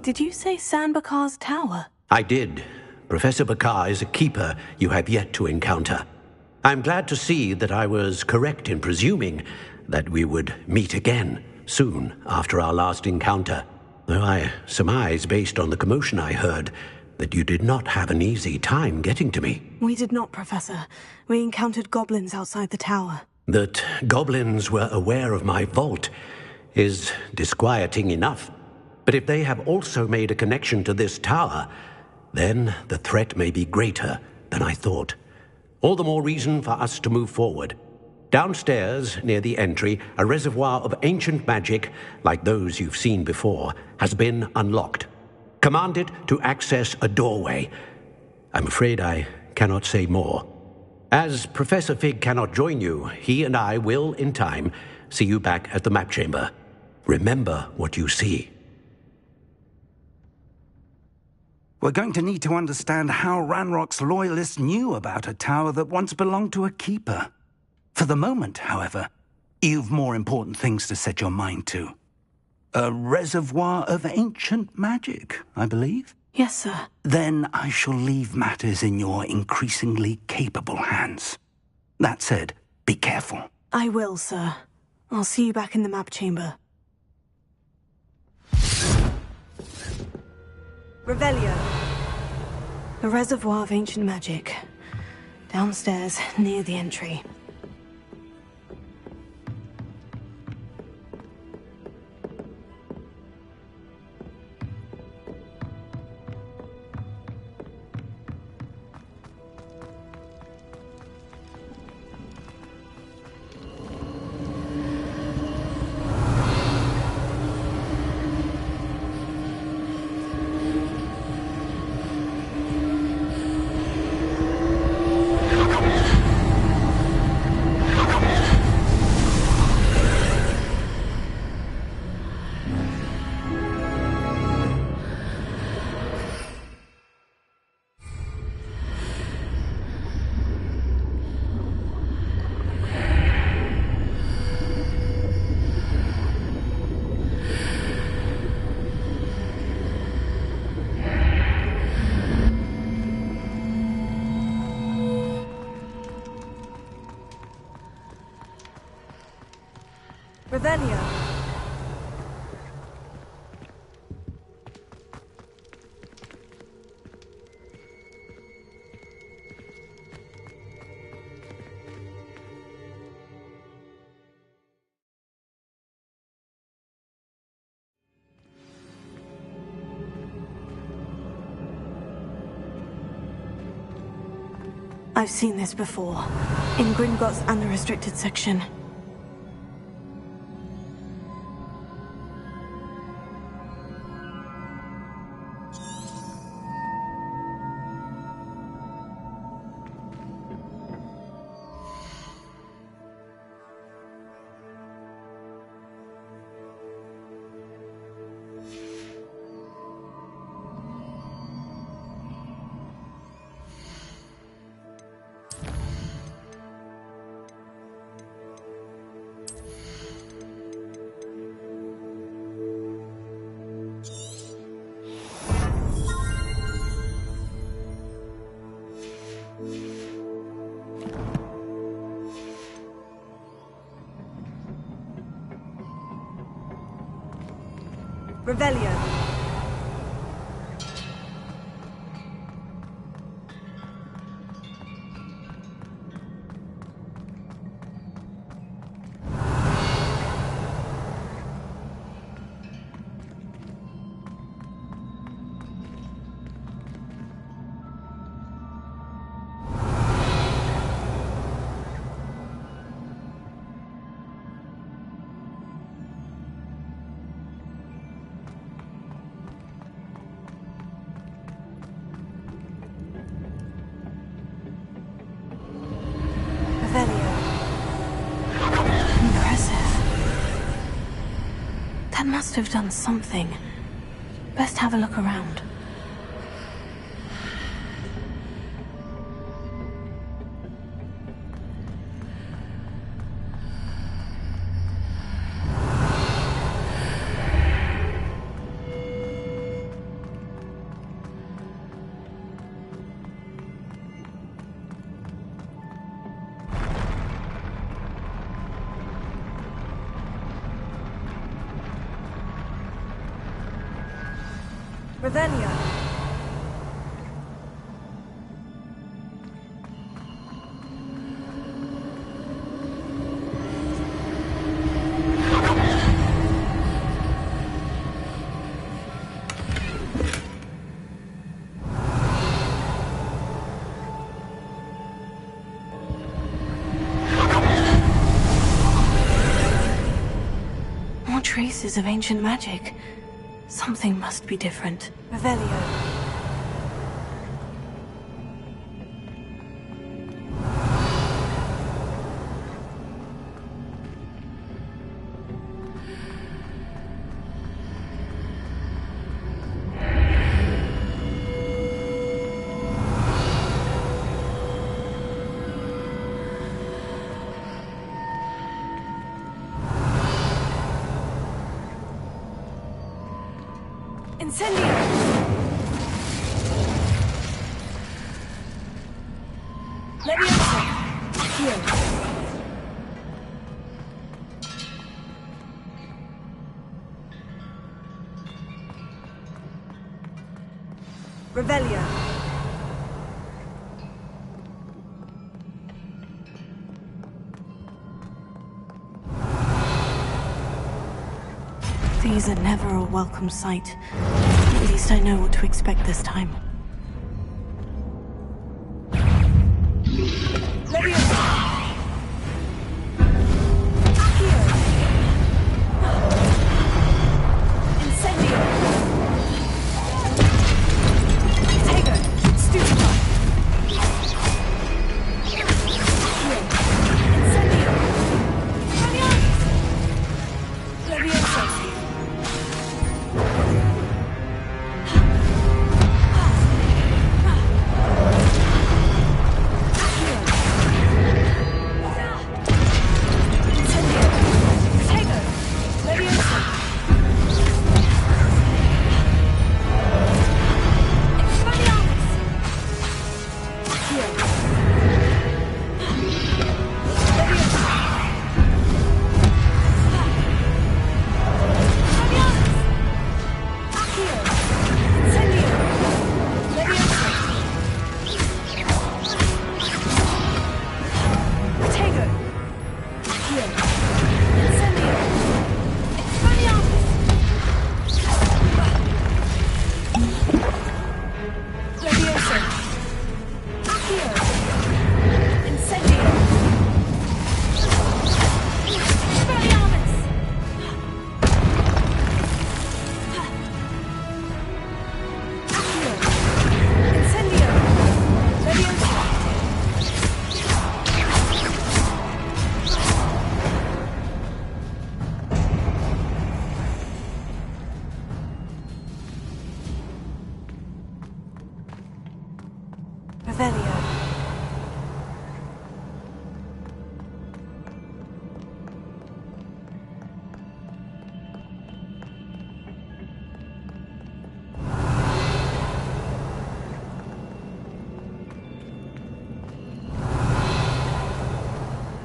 Did you say San Bakar's tower? I did. Professor Bakar is a keeper you have yet to encounter. I'm glad to see that I was correct in presuming that we would meet again soon after our last encounter. Though I surmise, based on the commotion I heard, that you did not have an easy time getting to me. We did not, Professor. We encountered goblins outside the tower. That goblins were aware of my vault is disquieting enough. But if they have also made a connection to this tower, then the threat may be greater than I thought. All the more reason for us to move forward. Downstairs, near the entry, a reservoir of ancient magic, like those you've seen before, has been unlocked. Command it to access a doorway. I'm afraid I cannot say more. As Professor Fig cannot join you, he and I will, in time, see you back at the map chamber. Remember what you see. We're going to need to understand how Ranrock's loyalists knew about a tower that once belonged to a keeper. For the moment, however, You've more important things to set your mind to. A reservoir of ancient magic, I believe? Yes, sir. Then I shall leave matters in your increasingly capable hands. That said, be careful. I will, sir. I'll see you back in the map chamber. Revelio. The reservoir of ancient magic. Downstairs, near the entry. Revelio. I've seen this before. In Gringotts and the restricted section. Revelio. That must have done something. Best have a look around. Revelio. More traces of ancient magic. Something must be different. Revelio. Incendio! Leviosa! Accio! Revelio! These are never a welcome sight. At least I know what to expect this time. Leviosa! Accio! Incendio! Tego! Stupefy! Accio! Incendio! Maniacs! Leviosa!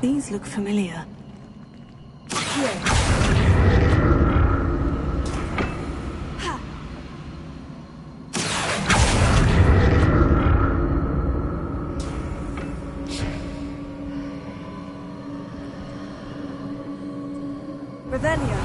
These look familiar. Revelio.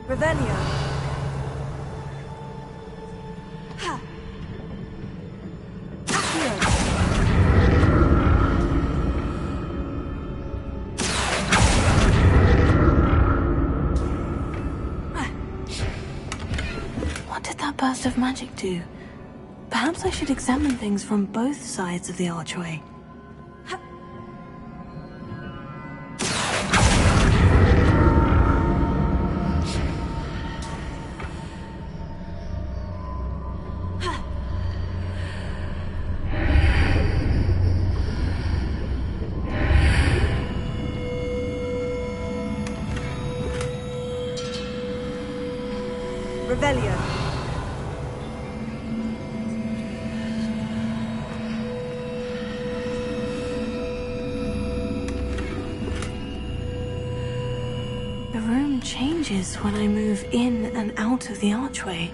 Revelio. Ha. What did that burst of magic do? Perhaps I should examine things from both sides of the archway. Revelio. The room changes when I move in and out of the archway.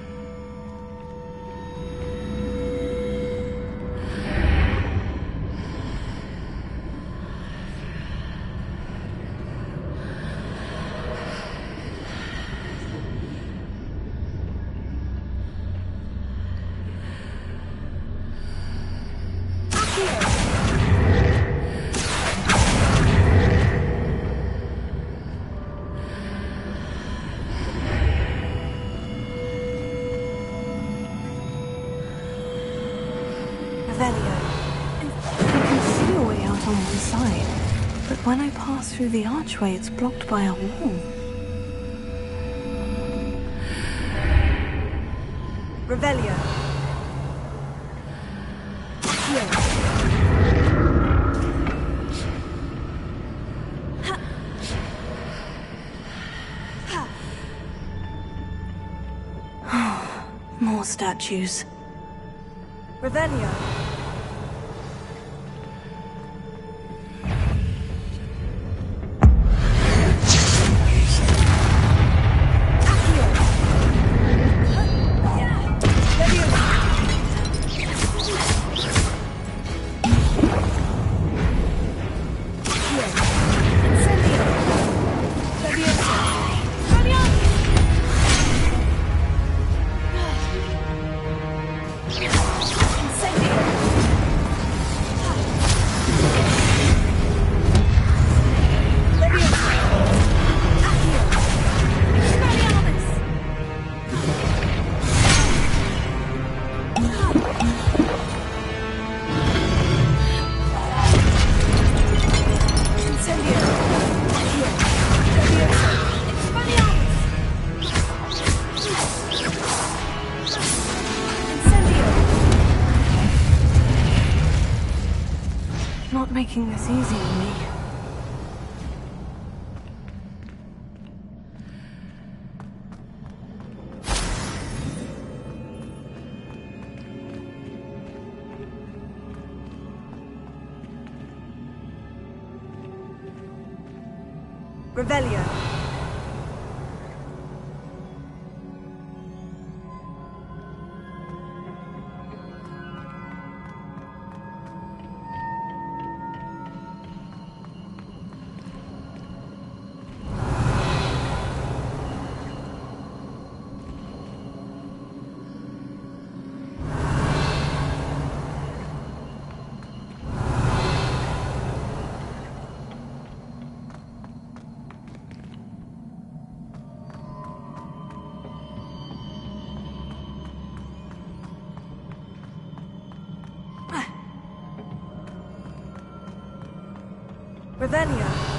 When I pass through the archway, it's blocked by a wall. Revelio. More statues. Revelio. Not making this easy on me. Revelio. Revelio.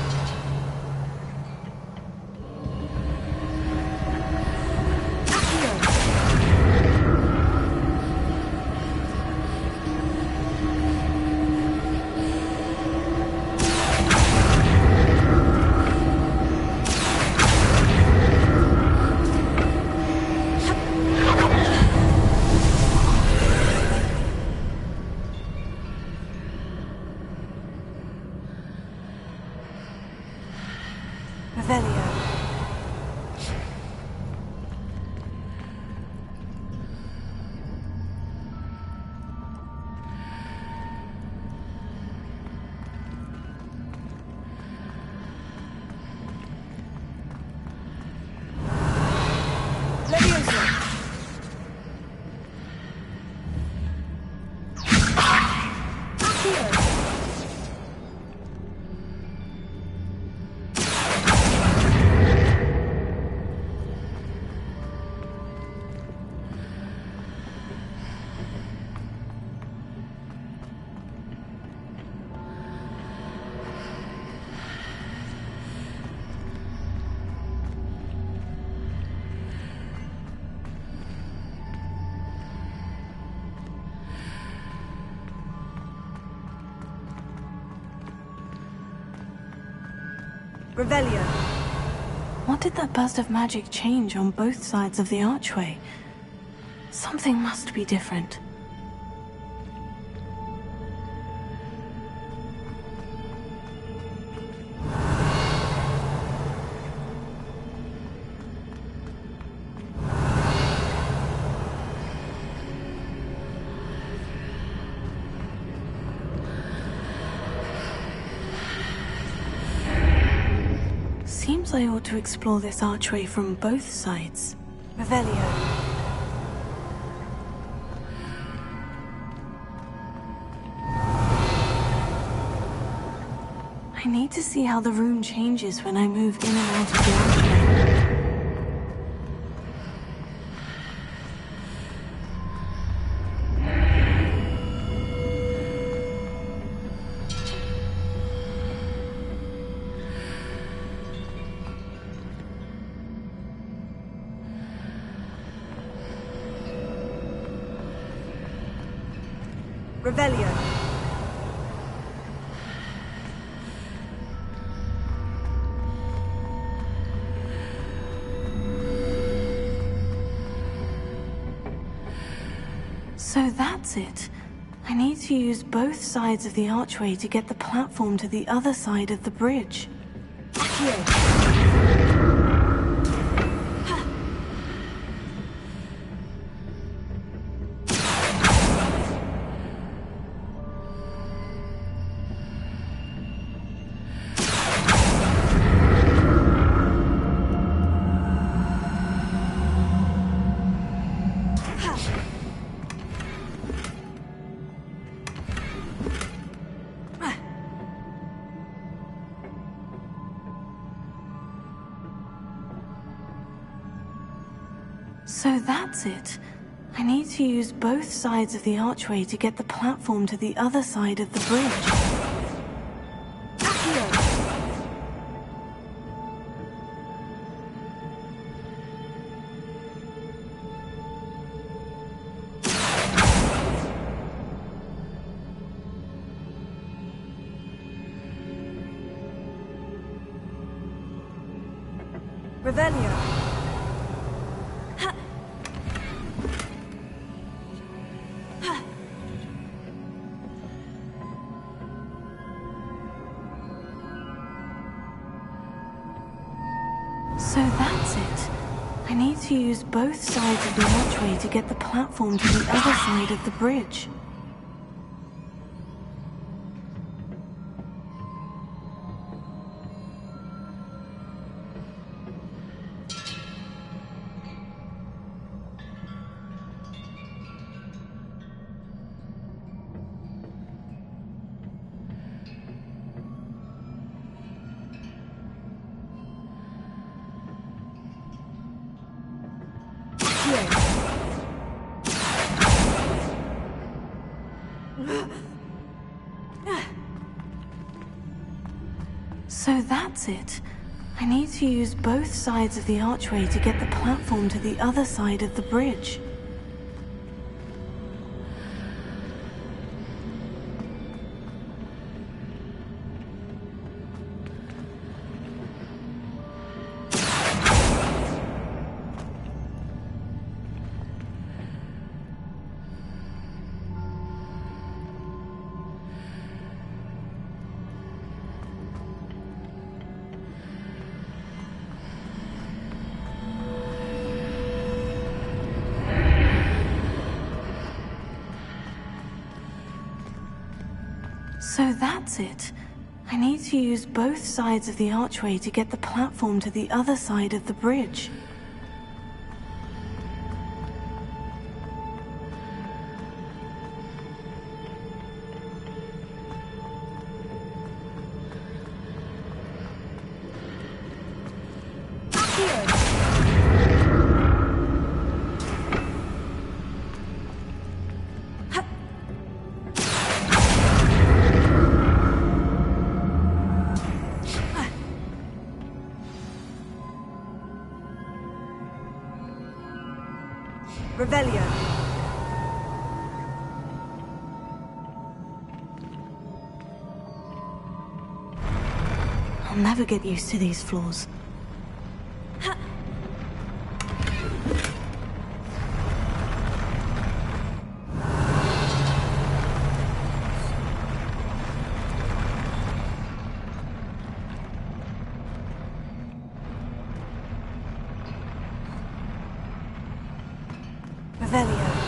Revelio. What did that burst of magic change on both sides of the archway? Something must be different. Seems I ought to explore this archway from both sides. Revelio. I need to see how the room changes when I move in and out of the archway. Revelio. So that's it. I need to use both sides of the archway to get the platform to the other side of the bridge. So that's it. I need to use both sides of the archway to get the platform to the other side of the bridge. Revelio. So that's it. I need to use both sides of the archway to get the platform to the other side of the bridge. So that's it. I need to use both sides of the archway to get the platform to the other side of the bridge. So that's it. I need to use both sides of the archway to get the platform to the other side of the bridge. Revelio. I'll never get used to these floors. Revelio.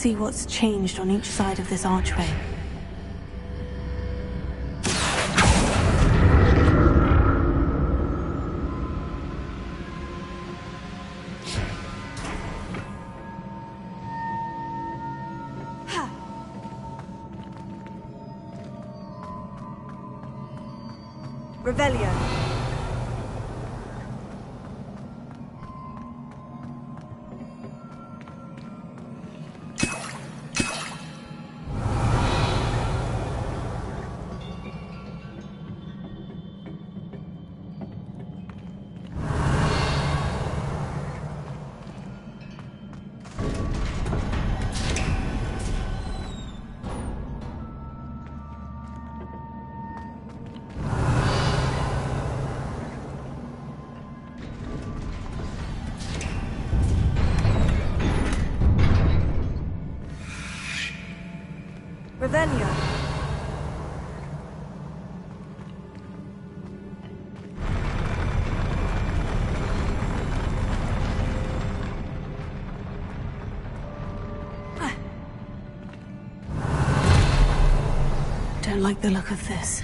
see what's changed on each side of this archway. Revelio. Revelio. Don't like the look of this.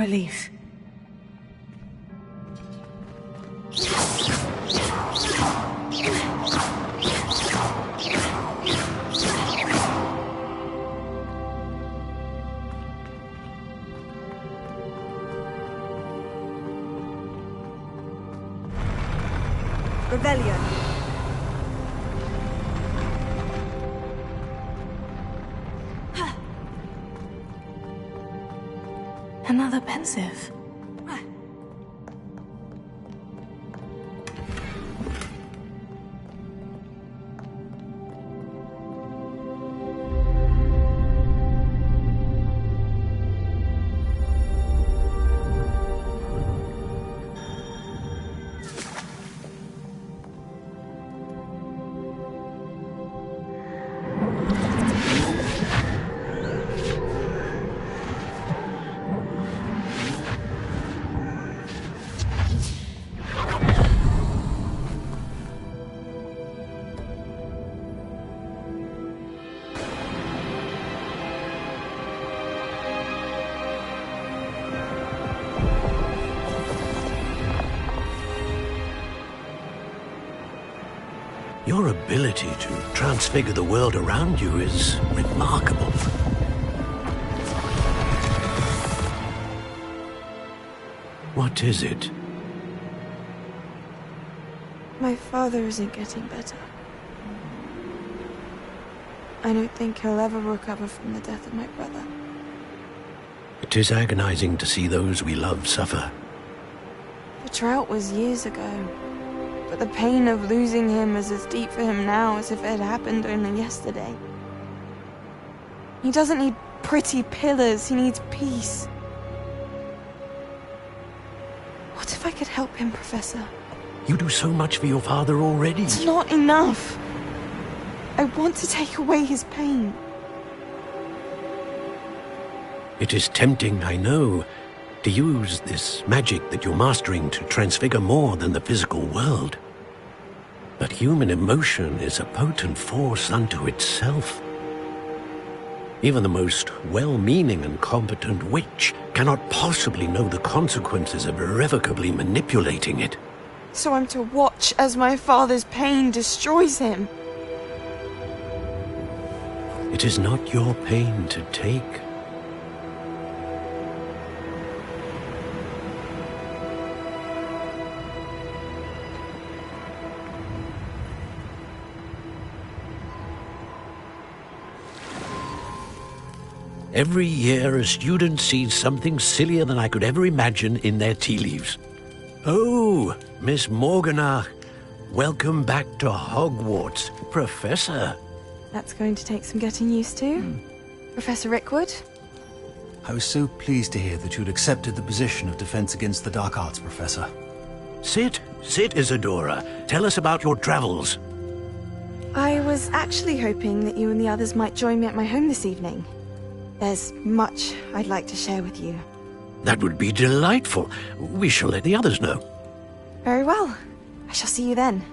relief. Rebellion. Another pensive. Your ability to transfigure the world around you is remarkable. What is it? My father isn't getting better. I don't think he'll ever recover from the death of my brother. It is agonizing to see those we love suffer. The drought was years ago, but the pain of losing him is as deep for him now as if it had happened only yesterday. He doesn't need pretty pillars, he needs peace. What if I could help him, Professor? You do so much for your father already. It's not enough. I want to take away his pain. It is tempting, I know, to use this magic that you're mastering to transfigure more than the physical world. But human emotion is a potent force unto itself. Even the most well-meaning and competent witch cannot possibly know the consequences of irrevocably manipulating it. So I'm to watch as my father's pain destroys him. It is not your pain to take. Every year, a student sees something sillier than I could ever imagine in their tea leaves. Oh, Miss Morganach, welcome back to Hogwarts, Professor. That's going to take some getting used to. Professor Rickwood? I was so pleased to hear that you'd accepted the position of Defense Against the Dark Arts, Professor. Sit, Isadora. Tell us about your travels. I was actually hoping that you and the others might join me at my home this evening. There's much I'd like to share with you. That would be delightful. We shall let the others know. Very well. I shall see you then.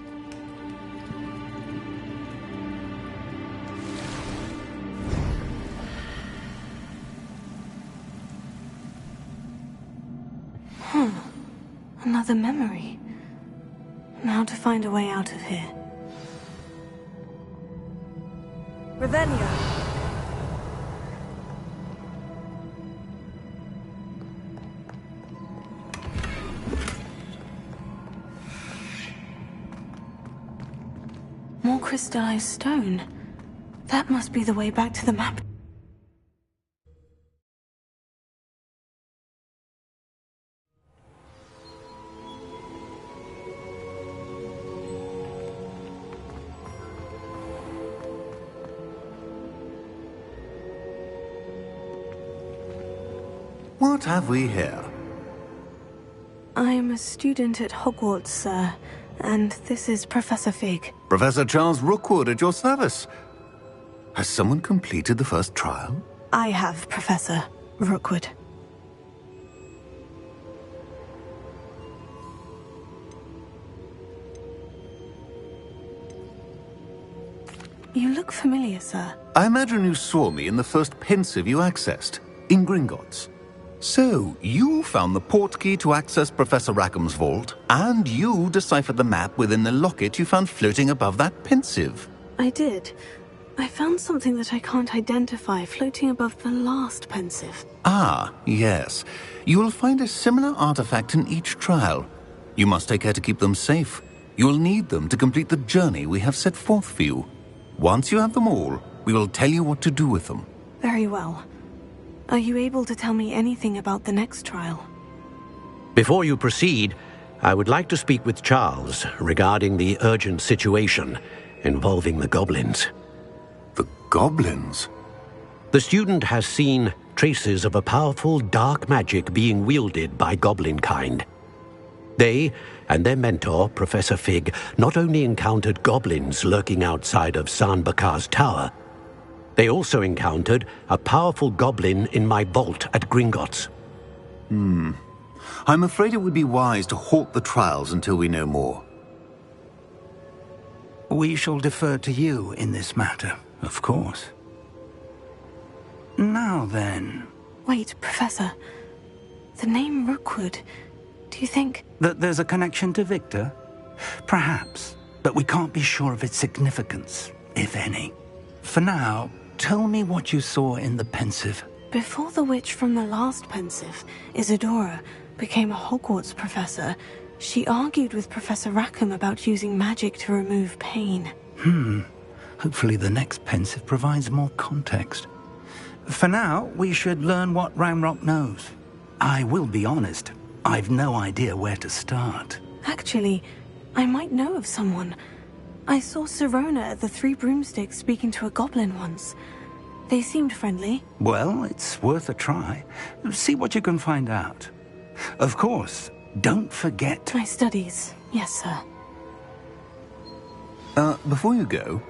Another memory. Now to find a way out of here. Revelio. More crystallized stone. That must be the way back to the map. What have we here? I'm a student at Hogwarts, sir, and this is Professor Fig. Professor Charles Rookwood at your service. Has someone completed the first trial? I have, Professor Rookwood. You look familiar, sir. I imagine you saw me in the first pensive you accessed, in Gringotts. So, you found the portkey to access Professor Rackham's vault, and you deciphered the map within the locket you found floating above that pensive. I did. I found something that I can't identify floating above the last pensive. Ah, yes. You will find a similar artifact in each trial. You must take care to keep them safe. You will need them to complete the journey we have set forth for you. Once you have them all, we will tell you what to do with them. Very well. Are you able to tell me anything about the next trial? Before you proceed, I would like to speak with Charles regarding the urgent situation involving the goblins. The goblins? The student has seen traces of a powerful dark magic being wielded by goblin kind. They and their mentor, Professor Fig, not only encountered goblins lurking outside of Sanbakar's tower, they also encountered a powerful goblin in my vault at Gringotts. I'm afraid it would be wise to halt the trials until we know more. We shall defer to you in this matter, of course. Now then... Wait, Professor. The name Rookwood. Do you think... that there's a connection to Victor? Perhaps, but we can't be sure of its significance, if any. For now, tell me what you saw in the pensive. Before the witch from the last pensive, Isadora, became a Hogwarts professor, she argued with Professor Rackham about using magic to remove pain. Hopefully the next pensive provides more context. For now, we should learn what Ranrock knows. I will be honest, I've no idea where to start. Actually, I might know of someone. I saw Sirona at the Three Broomsticks speaking to a goblin once. They seemed friendly. Well, it's worth a try. See what you can find out. Of course, don't forget... My studies. Yes, sir. Before you go...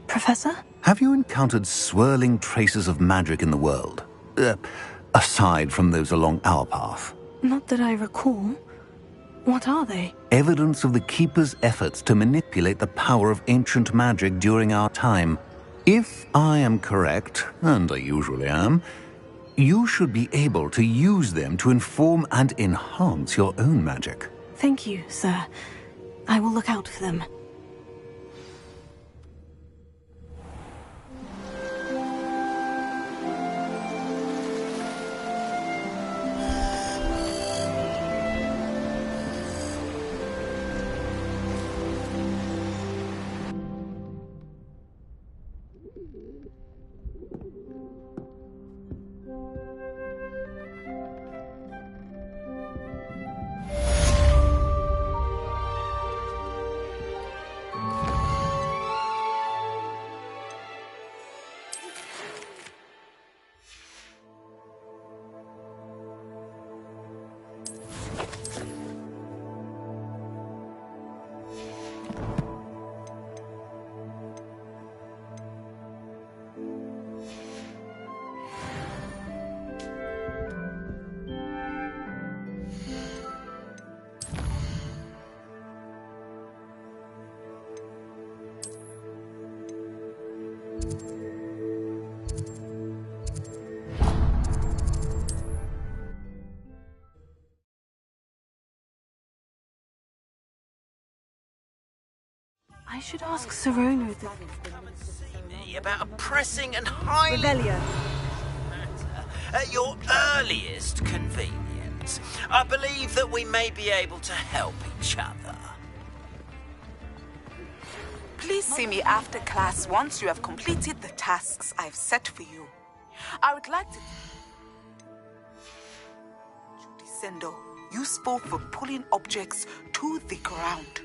Professor? Have you encountered swirling traces of magic in the world? Aside from those along our path? Not that I recall. What are they? Evidence of the Keeper's efforts to manipulate the power of ancient magic during our time. If I am correct, and I usually am, you should be able to use them to inform and enhance your own magic. Thank you, sir. I will look out for them. I should ask Serona about a pressing and highly... Revelio. At your earliest convenience, I believe that we may be able to help each other. Please see me after class once you have completed the tasks I've set for you. I would like to... Judicendo, useful for pulling objects to the ground.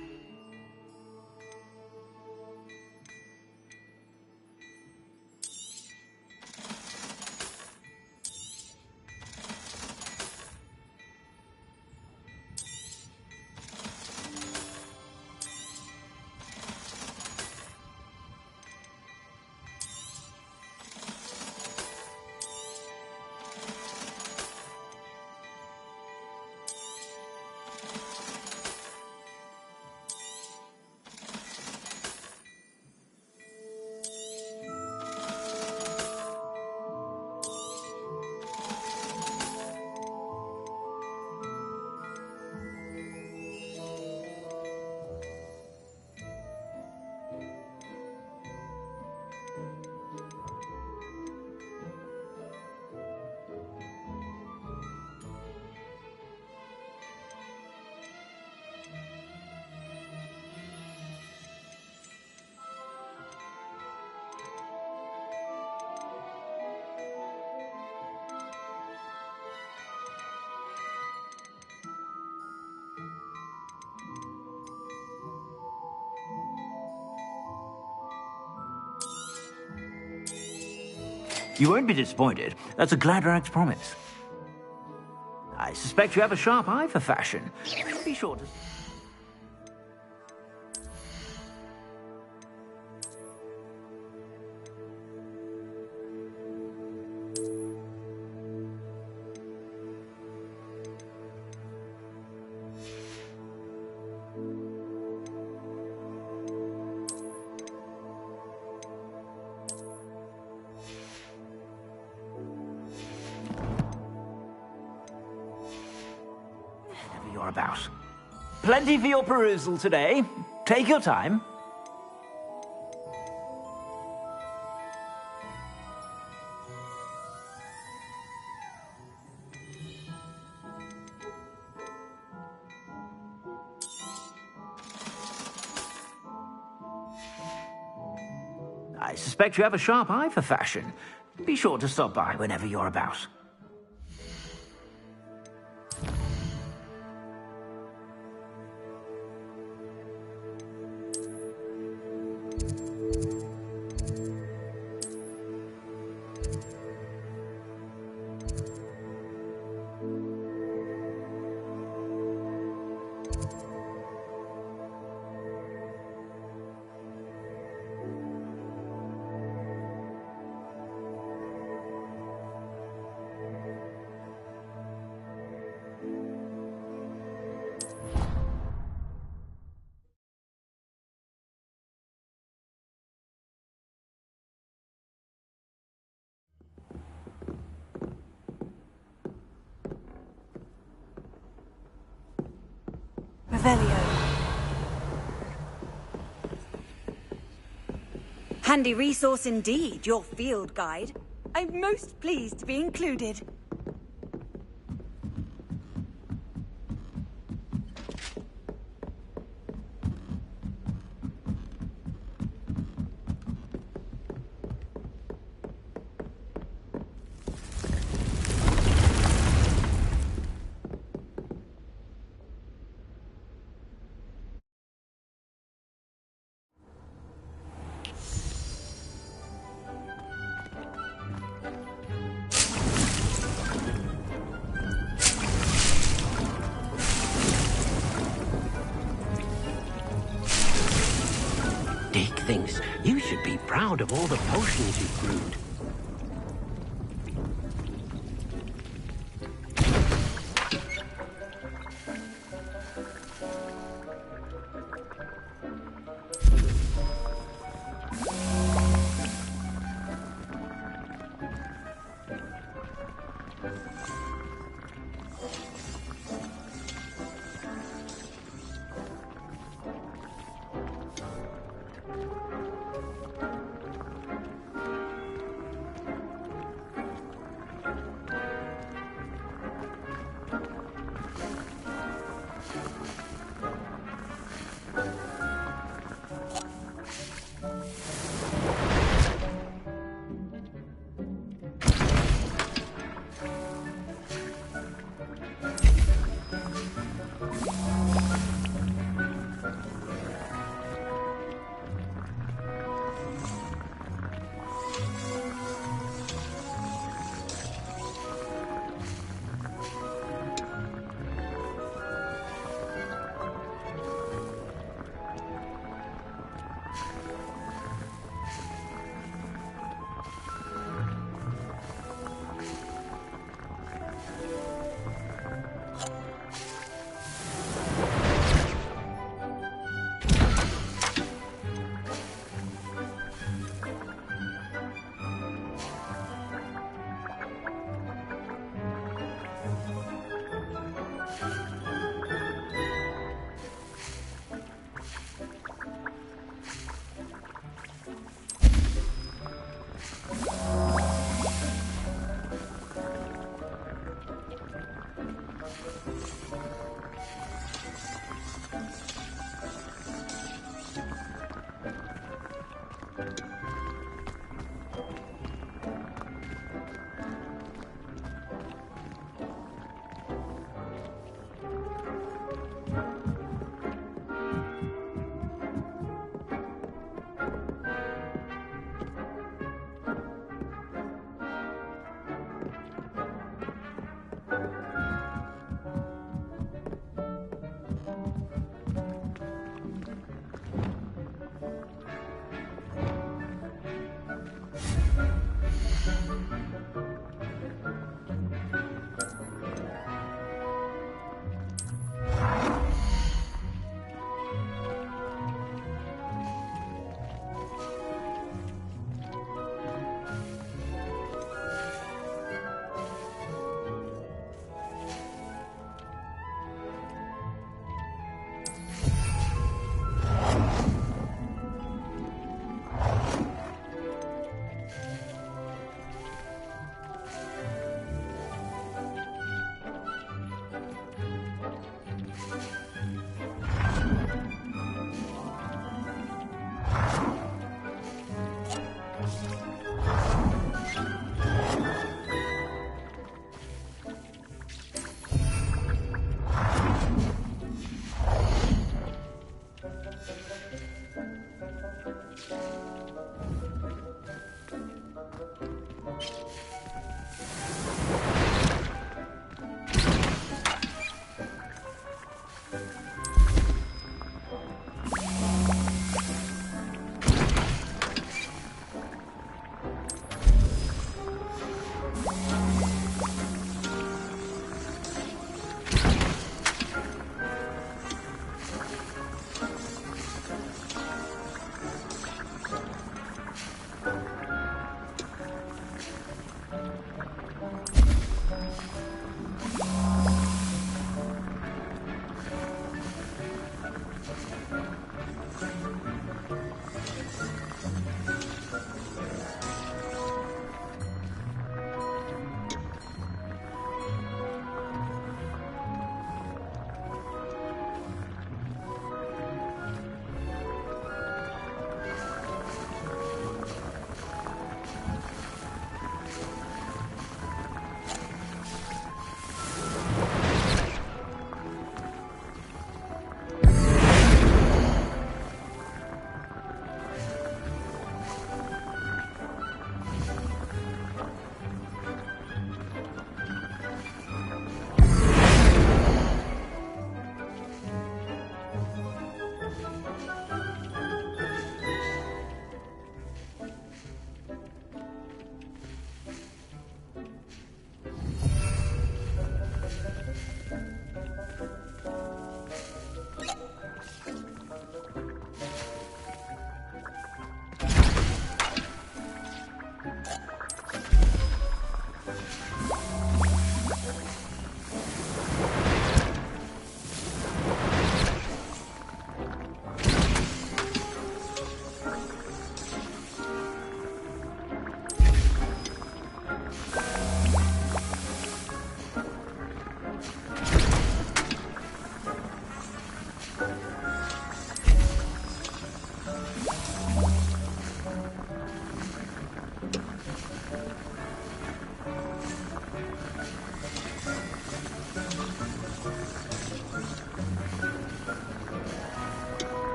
You won't be disappointed. That's a Gladrax promise. I suspect you have a sharp eye for fashion. Be sure to... You're about. Plenty for your perusal today. Take your time. I suspect you have a sharp eye for fashion. Be sure to stop by whenever you're about. Revelio. Handy resource indeed, your field guide. I'm most pleased to be included. Dick thinks you should be proud of all the potions you've brewed.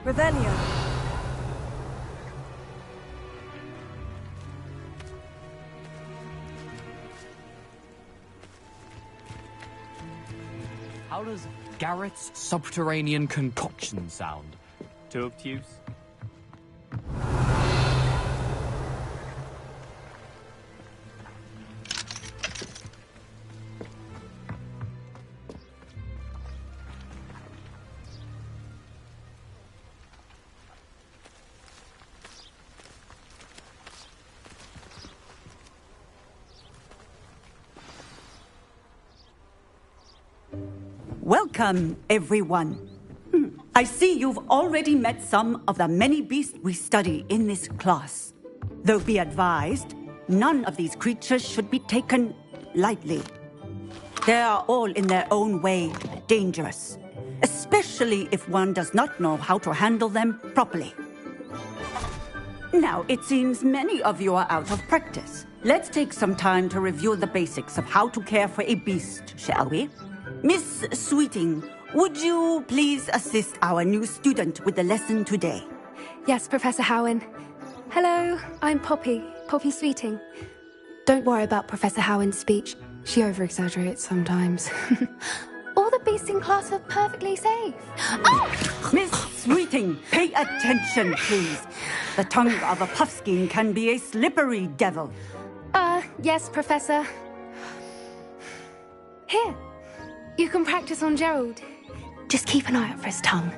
Revelio. How does Garrett's subterranean concoction sound? Too obtuse? Welcome, everyone. I see you've already met some of the many beasts we study in this class. Though be advised, none of these creatures should be taken lightly. They are all in their own way dangerous, especially if one does not know how to handle them properly. Now, it seems many of you are out of practice. Let's take some time to review the basics of how to care for a beast, shall we? Miss Sweeting, would you please assist our new student with the lesson today? Yes, Professor Howen. Hello, I'm Poppy Sweeting. Don't worry about Professor Howen's speech. She over-exaggerates sometimes. All the beasts in class are perfectly safe. Oh! Miss Sweeting, pay attention, please. The tongue of a puffskein can be a slippery devil. Yes, Professor. Here, you can practice on Gerald. Just keep an eye out for his tongue.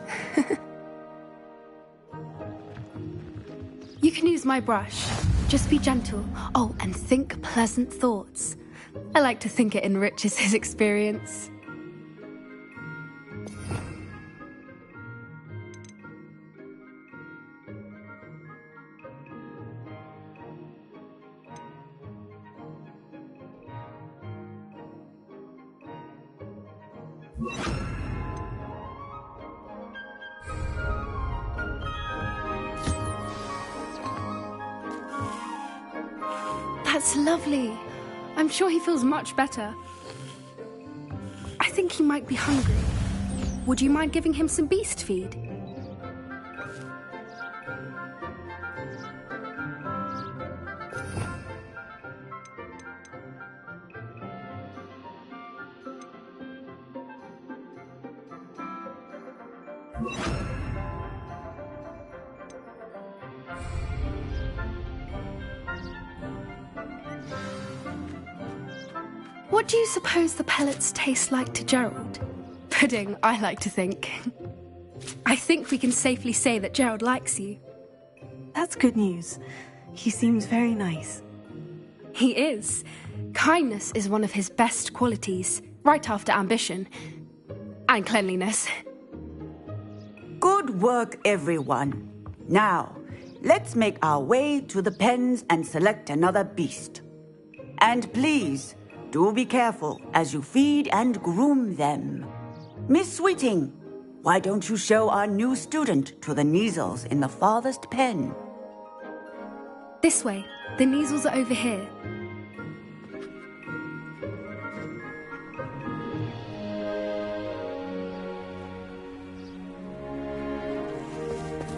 You can use my brush. Just be gentle. Oh, and think pleasant thoughts. I like to think it enriches his experience. That's lovely. I'm sure he feels much better. I think he might be hungry. Would you mind giving him some beast feed? What do you suppose the pellets taste like to Gerald? Pudding, I like to think. I think we can safely say that Gerald likes you. That's good news. He seems very nice. He is. Kindness is one of his best qualities, right after ambition. And cleanliness. Good work, everyone. Now, let's make our way to the pens and select another beast. And please, do be careful as you feed and groom them. Miss Sweeting, why don't you show our new student to the Neasels in the farthest pen? This way. The Neasels are over here.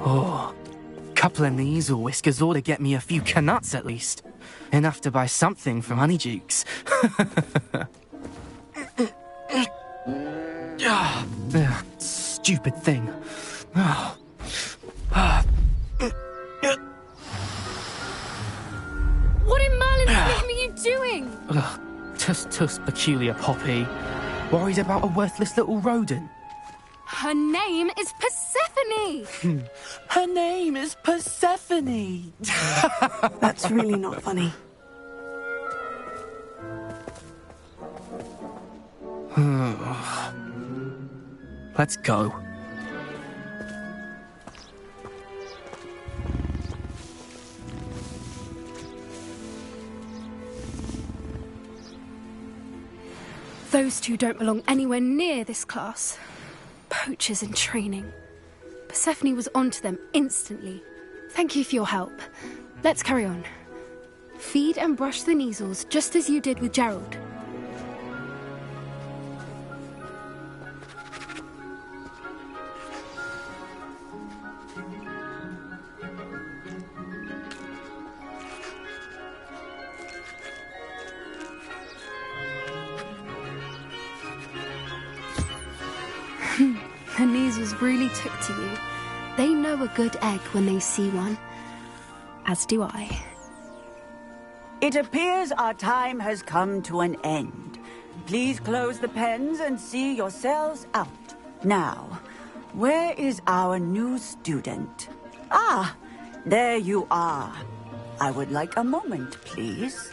Oh, couple of Neasel whiskers ought to get me a few canuts at least. Enough to buy something from Honeydukes. Stupid thing. What in Merlin's name are you doing? Tuss, peculiar Poppy. Worried about a worthless little rodent. Her name is Persephone! Her name is Persephone! That's really not funny. Let's go. Those two don't belong anywhere near this class. Poachers in training. Persephone was onto them instantly. Thank you for your help. Let's carry on. Feed and brush the Neasels just as you did with Gerald. advisors really took to you. They know a good egg when they see one. As do I. It appears our time has come to an end. Please close the pens and see yourselves out. Now, where is our new student? Ah, there you are. I would like a moment, please.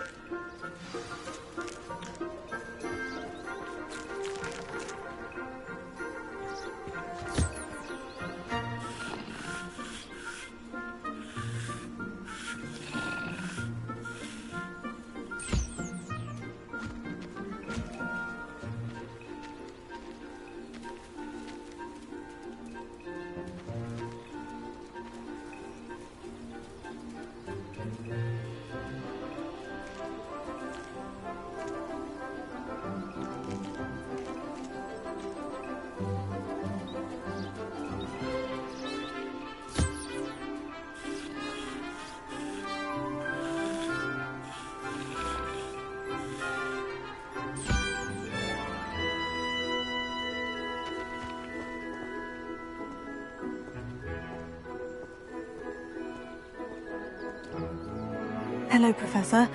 Hello, Professor.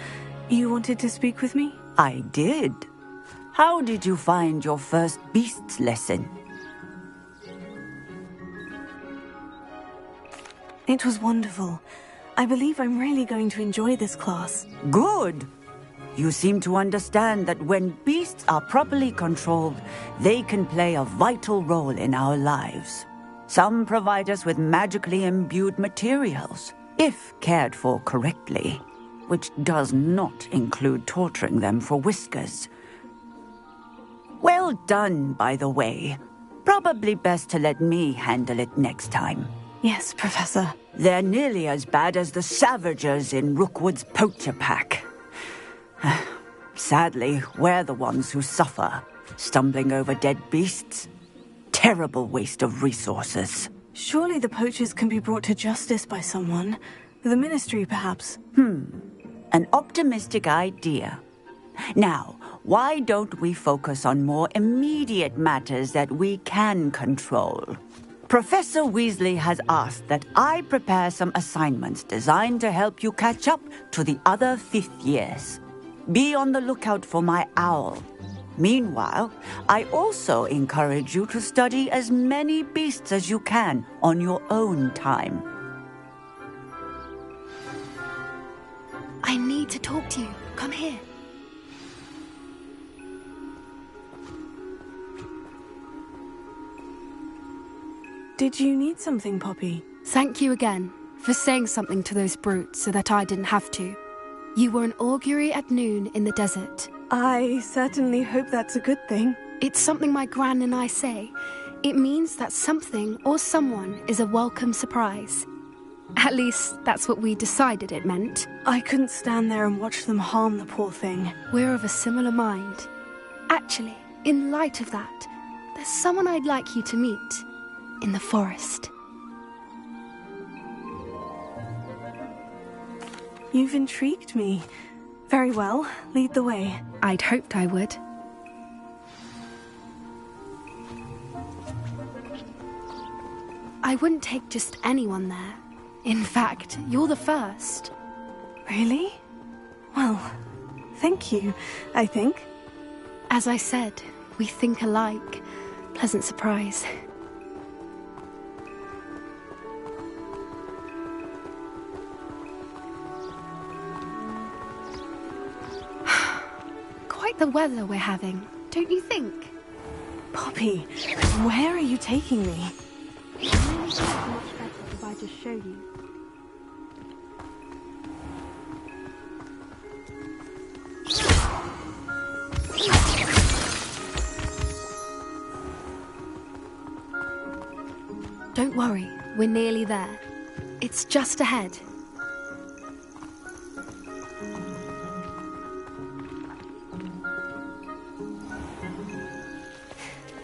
You wanted to speak with me? I did. How did you find your first beasts lesson? It was wonderful. I believe I'm really going to enjoy this class. Good. You seem to understand that when beasts are properly controlled, they can play a vital role in our lives. Some provide us with magically imbued materials, if cared for correctly, which does not include torturing them for whiskers. Well done, by the way. Probably best to let me handle it next time. Yes, Professor. They're nearly as bad as the Savagers in Rookwood's poacher pack. Sadly, we're the ones who suffer, stumbling over dead beasts. Terrible waste of resources. Surely the poachers can be brought to justice by someone. The Ministry, perhaps. An optimistic idea. Now, why don't we focus on more immediate matters that we can control? Professor Weasley has asked that I prepare some assignments designed to help you catch up to the other 5th years. Be on the lookout for my owl. Meanwhile, I also encourage you to study as many beasts as you can on your own time. I need to talk to you. Come here. Did you need something, Poppy? Thank you again for saying something to those brutes so that I didn't have to. You were an augury at noon in the desert. I certainly hope that's a good thing. It's something my gran and I say. It means that something or someone is a welcome surprise. At least, that's what we decided it meant. I couldn't stand there and watch them harm the poor thing. We're of a similar mind. Actually, in light of that, there's someone I'd like you to meet. In the forest. You've intrigued me. Very well, lead the way. I'd hoped I would. I wouldn't take just anyone there. In fact, you're the first. Really? Well, thank you, I think. As I said, we think alike. Pleasant surprise. Quite the weather we're having, don't you think? Poppy, where are you taking me? Much better if I just show you. Don't worry, we're nearly there. It's just ahead.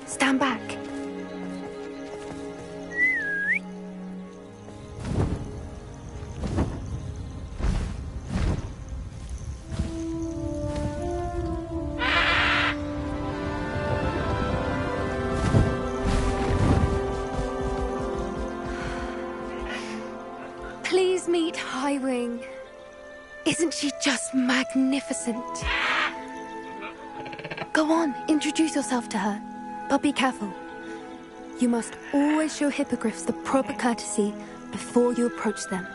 Stand back. Highwing. Isn't she just magnificent? Go on, introduce yourself to her. But be careful. You must always show hippogriffs the proper courtesy before you approach them.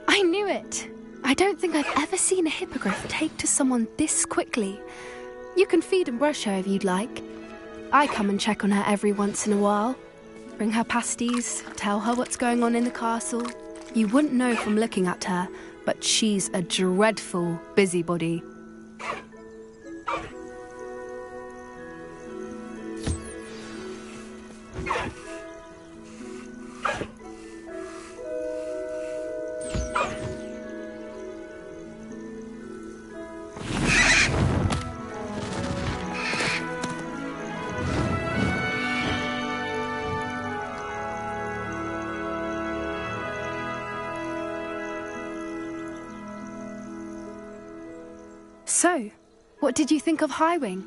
I knew it! I don't think I've ever seen a hippogriff take to someone this quickly. You can feed and brush her if you'd like. I come and check on her every once in a while. Bring her pasties, tell her what's going on in the castle. You wouldn't know from looking at her, but she's a dreadful busybody. So, what did you think of Highwing?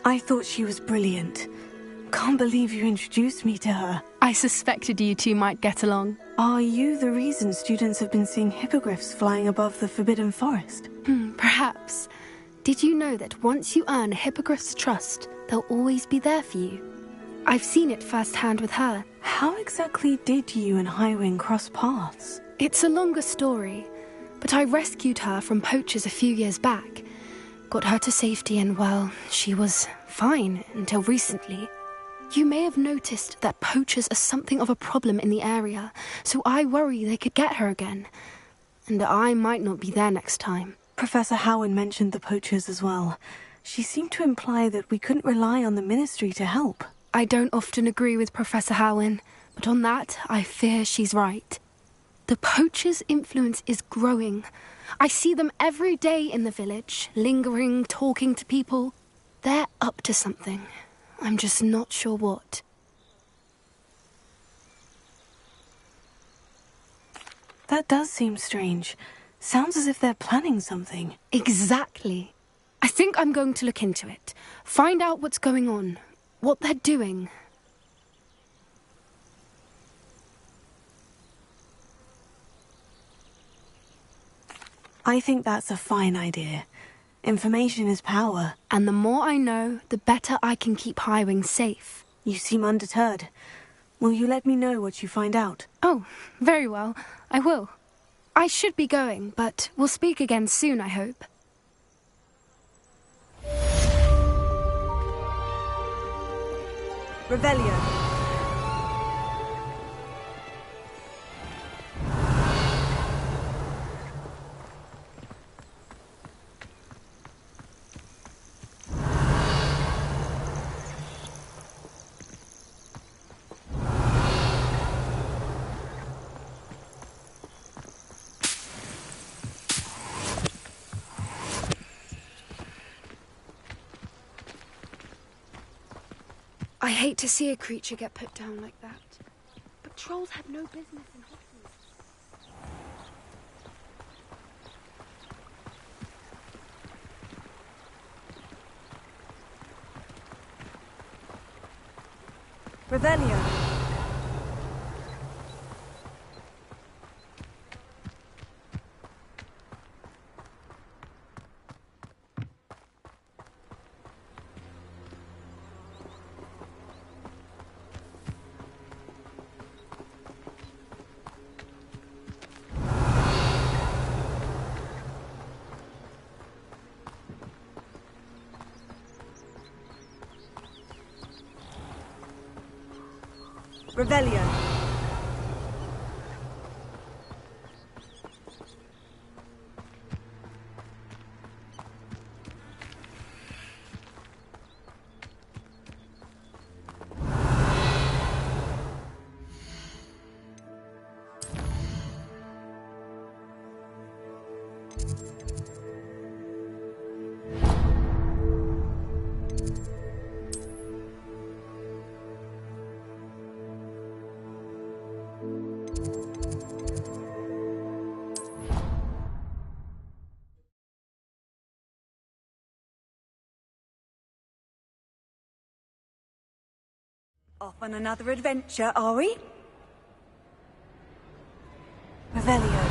I thought she was brilliant. Can't believe you introduced me to her. I suspected you two might get along. Are you the reason students have been seeing hippogriffs flying above the Forbidden Forest? Perhaps. Did you know that once you earn a hippogriff's trust, they'll always be there for you? I've seen it firsthand with her. How exactly did you and Highwing cross paths? It's a longer story, but I rescued her from poachers a few years back. Got her to safety and, well, she was fine until recently. You may have noticed that poachers are something of a problem in the area, so I worry they could get her again. And I might not be there next time. Professor Howin mentioned the poachers as well. She seemed to imply that we couldn't rely on the Ministry to help. I don't often agree with Professor Howin, but on that, I fear she's right. The poachers' influence is growing. I see them every day in the village, lingering, talking to people. They're up to something. I'm just not sure what. That does seem strange. Sounds as if they're planning something. Exactly. I think I'm going to look into it. Find out what's going on, what they're doing. I think that's a fine idea. Information is power. And the more I know, the better I can keep Highwing safe. You seem undeterred. Will you let me know what you find out? Oh, very well. I will. I should be going, but we'll speak again soon, I hope. Revelio. I hate to see a creature get put down like that. But trolls have no business in Hogwarts. Revelio. Revelio. Off on another adventure, are we? Revelio.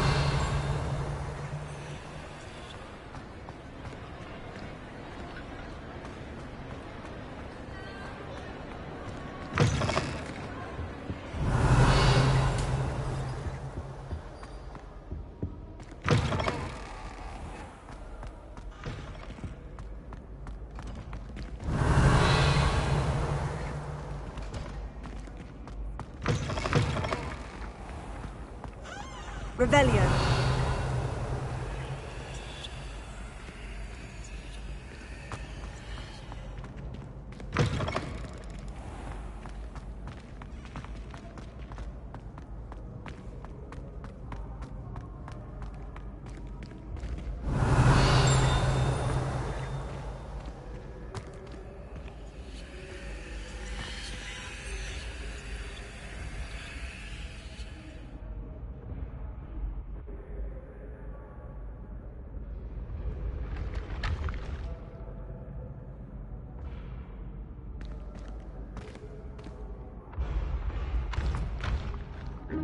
Revelio.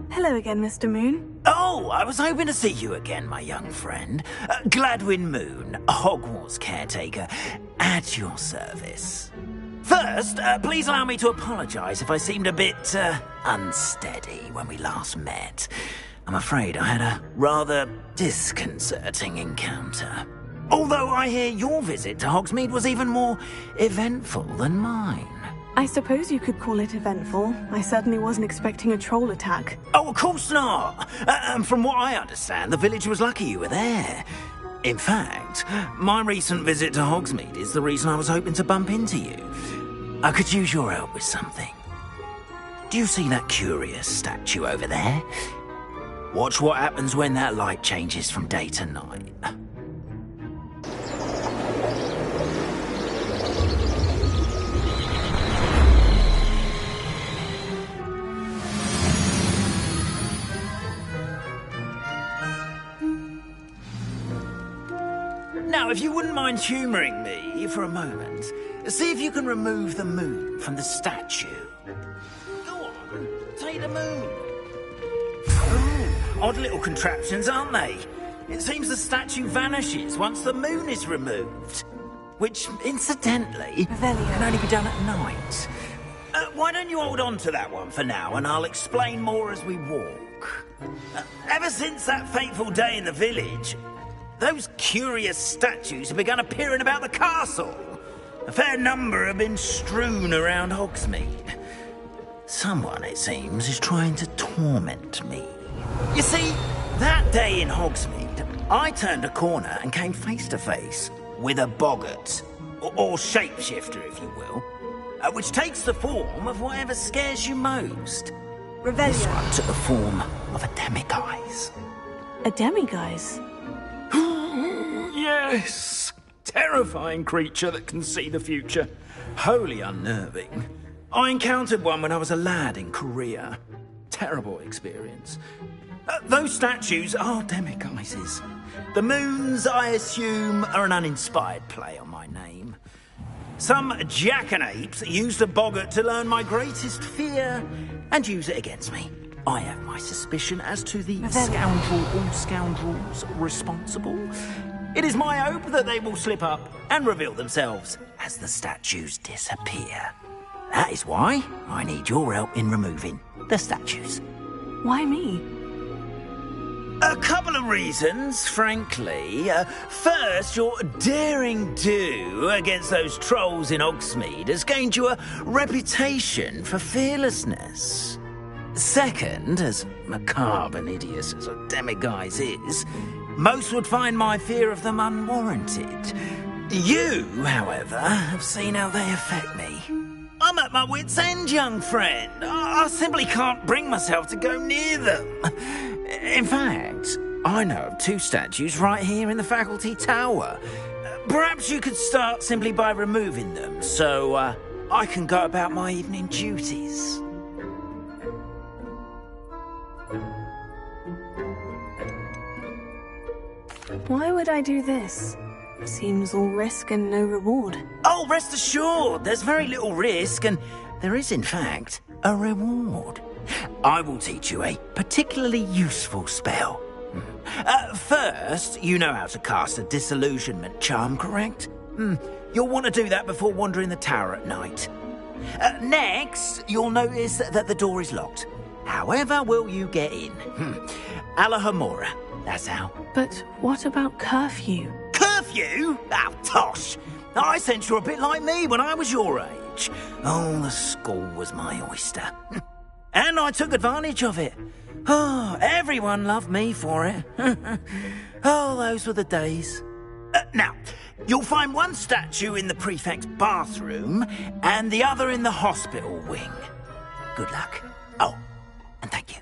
Hello again, Mr. Moon. Oh, I was hoping to see you again, my young friend. Gladwin Moon, Hogwarts caretaker, at your service. First, please allow me to apologise if I seemed a bit unsteady when we last met. I'm afraid I had a rather disconcerting encounter. Although I hear your visit to Hogsmeade was even more eventful than mine. I suppose you could call it eventful. I certainly wasn't expecting a troll attack. Oh, of course not. From what I understand, the village was lucky you were there. In fact, my recent visit to Hogsmeade is the reason I was hoping to bump into you. I could use your help with something. Do you see that curious statue over there? Watch what happens when that light changes from day to night. Now, if you wouldn't mind humouring me for a moment, see if you can remove the moon from the statue. Go on, take the moon. Ooh, odd little contraptions, aren't they? It seems the statue vanishes once the moon is removed. Which, incidentally, can only be done at night. Why don't you hold on to that one for now, and I'll explain more as we walk. Ever since that fateful day in the village, those curious statues have begun appearing about the castle. A fair number have been strewn around Hogsmeade. Someone, it seems, is trying to torment me. You see, that day in Hogsmeade, I turned a corner and came face to face with a boggart, or shapeshifter, if you will, which takes the form of whatever scares you most. Revelio. This one took the form of a demiguise. A demiguise? Yes! Terrifying creature that can see the future. Wholly unnerving. I encountered one when I was a lad in Korea. Terrible experience. Those statues are demiguises. The moons, I assume, are an uninspired play on my name. Some jackanapes used a boggart to learn my greatest fear and use it against me. I have my suspicion as to the scoundrel or scoundrels responsible. It is my hope that they will slip up and reveal themselves as the statues disappear. That is why I need your help in removing the statues. Why me? A couple of reasons, frankly. First, your daring do against those trolls in Hogsmeade has gained you a reputation for fearlessness. Second, as macabre and hideous as a demiguise is, most would find my fear of them unwarranted. You, however, have seen how they affect me. I'm at my wit's end, young friend. I simply can't bring myself to go near them. In fact, I know of two statues right here in the faculty tower. Perhaps you could start simply by removing them, so I can go about my evening duties. Why would I do this? Seems all risk and no reward. Oh, rest assured, there's very little risk and there is in fact a reward. I will teach you a particularly useful spell. First, you know how to cast a disillusionment charm, correct? You'll want to do that before wandering the tower at night. Next, you'll notice that the door is locked. However will you get in? Alahomora, that's how. But what about curfew? Curfew? Oh, tosh! I sense you're a bit like me when I was your age. Oh, the school was my oyster. And I took advantage of it. Oh, everyone loved me for it. Oh, those were the days. Now, you'll find one statue in the prefect's bathroom and the other in the hospital wing. Good luck. Oh, and thank you.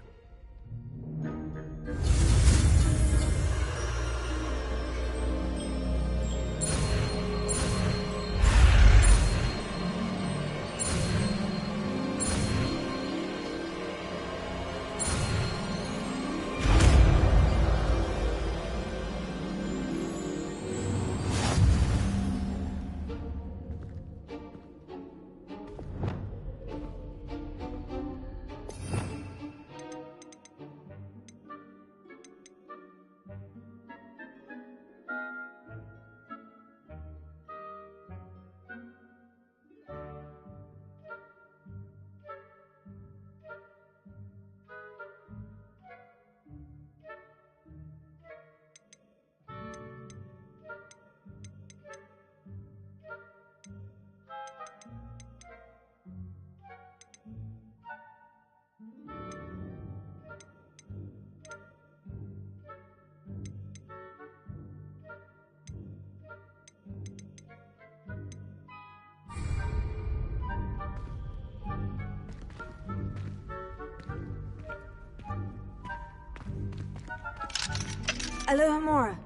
Alahomora.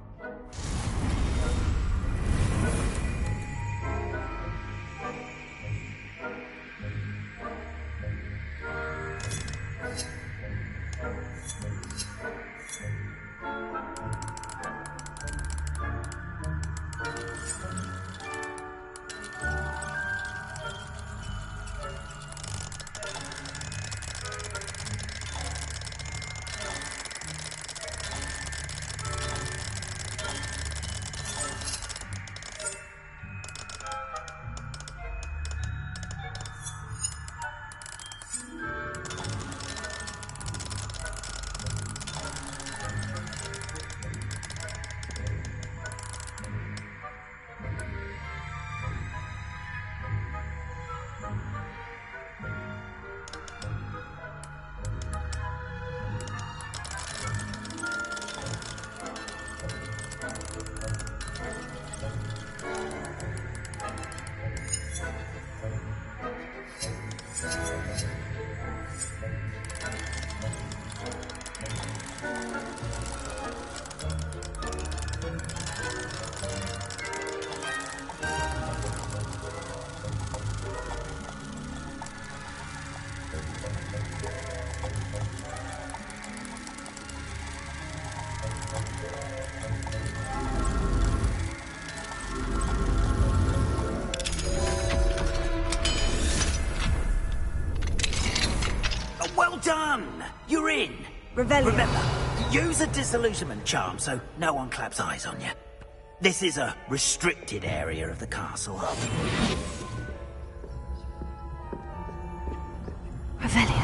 Well done! You're in. Revelio. Remember, use a disillusionment charm so no one claps eyes on you. This is a restricted area of the castle. Revelio.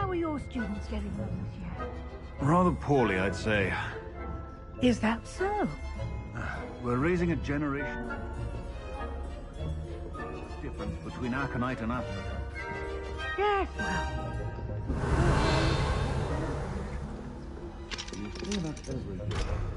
How are your students getting on this year? Rather poorly, I'd say. Is that so? We're raising a generation. Difference between Aconite and Africa. Yes, well. You see that every year.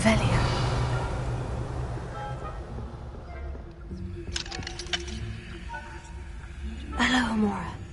Revelio. Hello, Amora.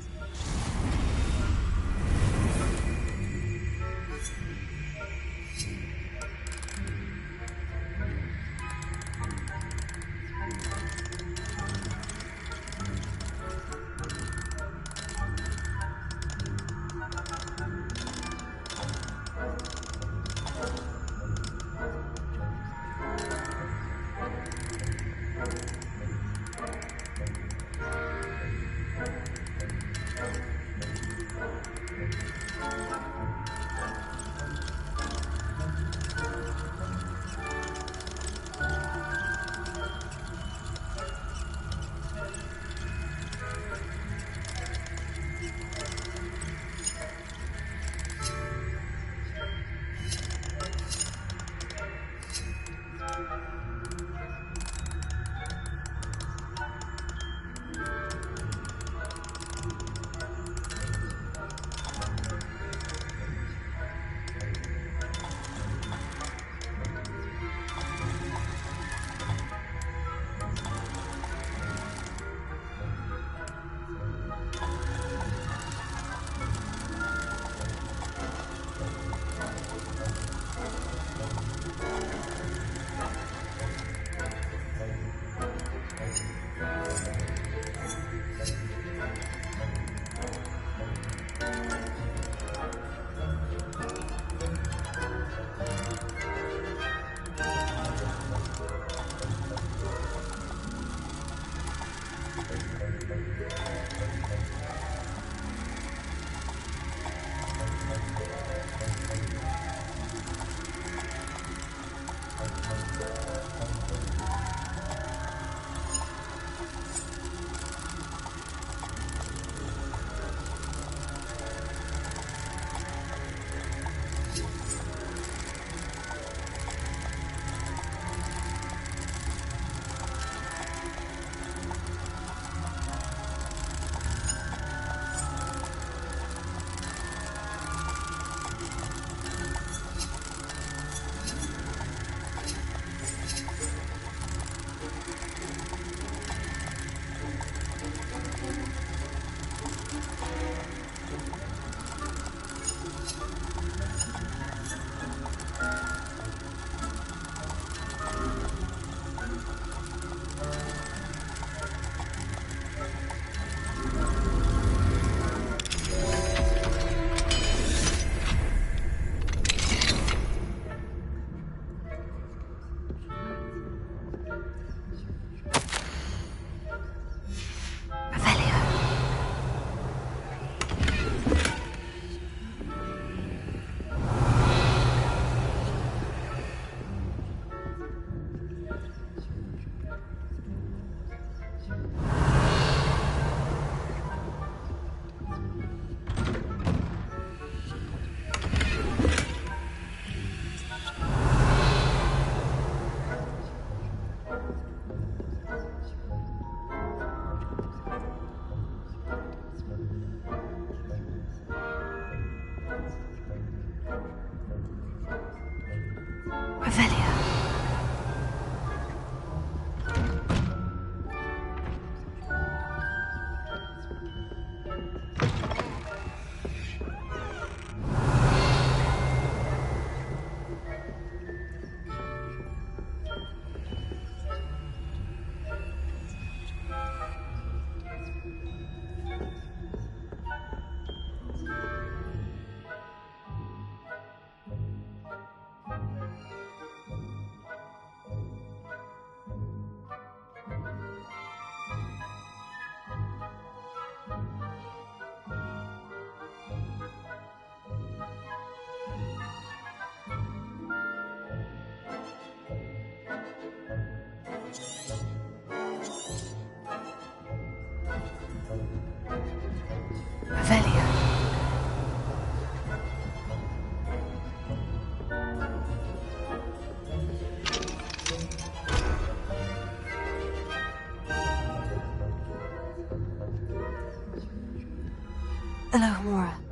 Alohomora.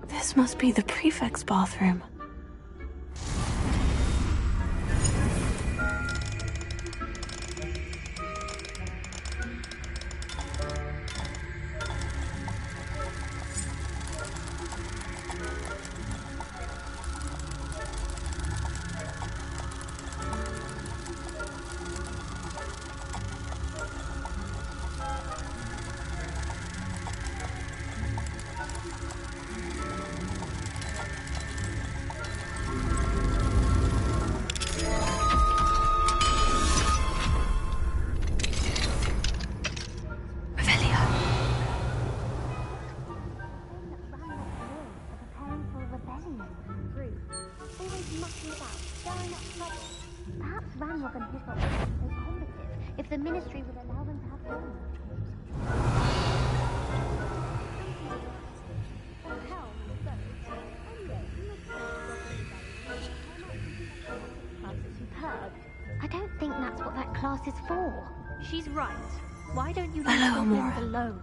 This must be the prefect's bathroom. the Ministry will allow them to have one. Superb. I don't think that's what that class is for. She's right. Why don't you leave goblins alone?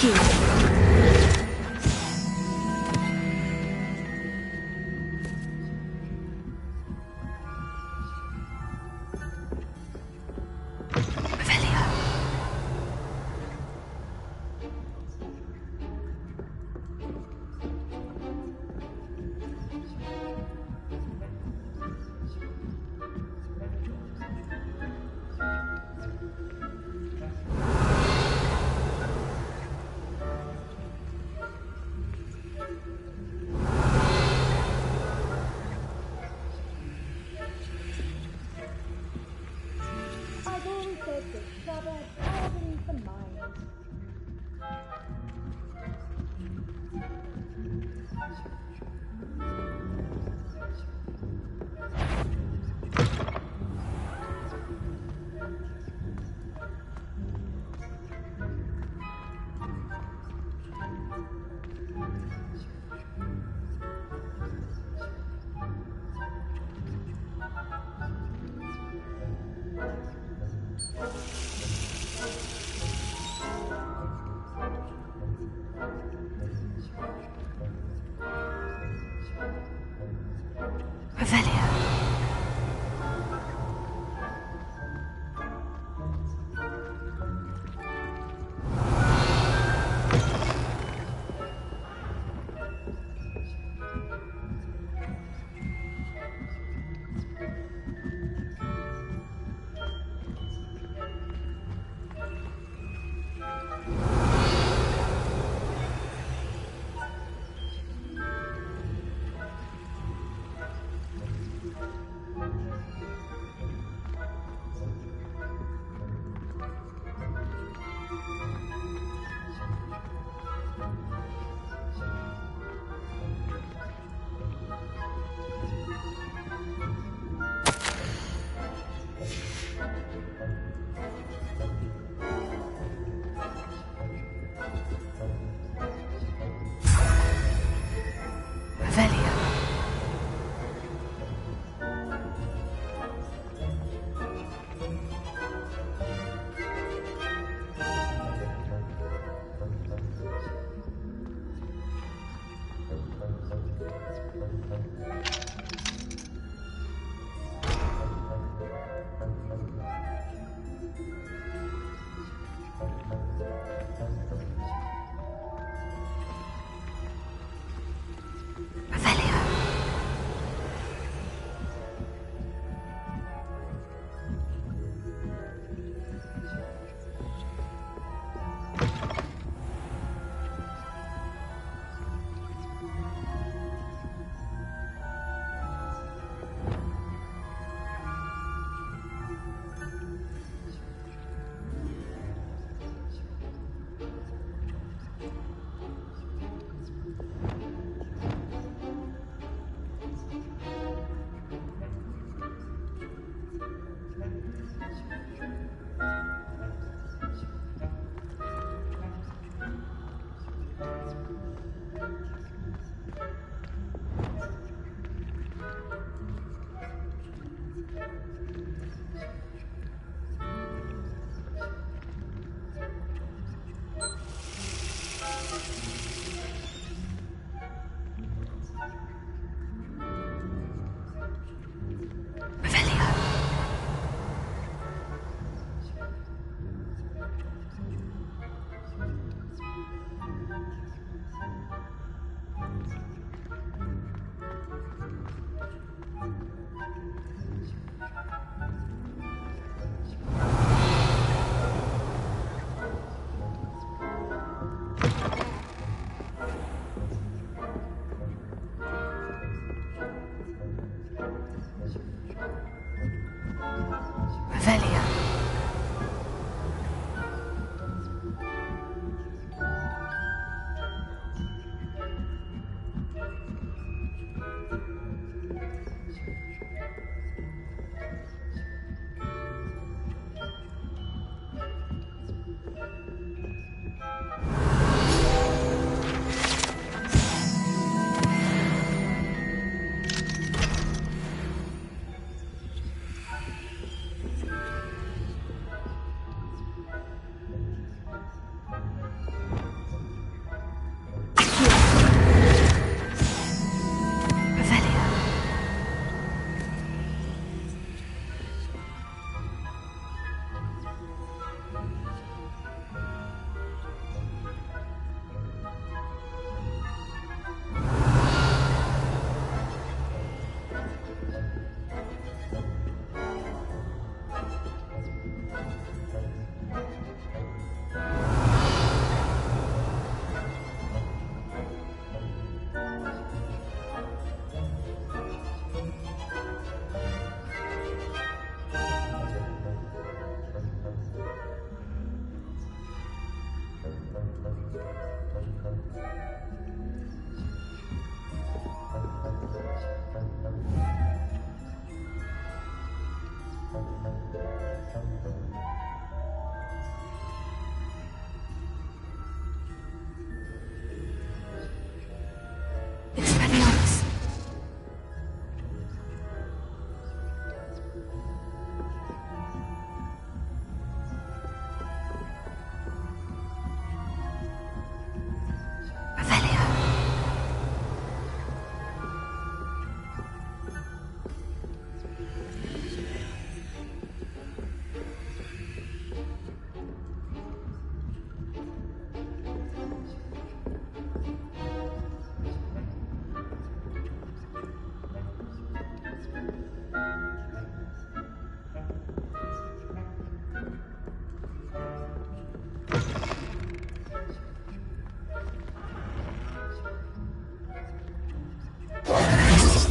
you. I've also discovered organs the mind. Revelio.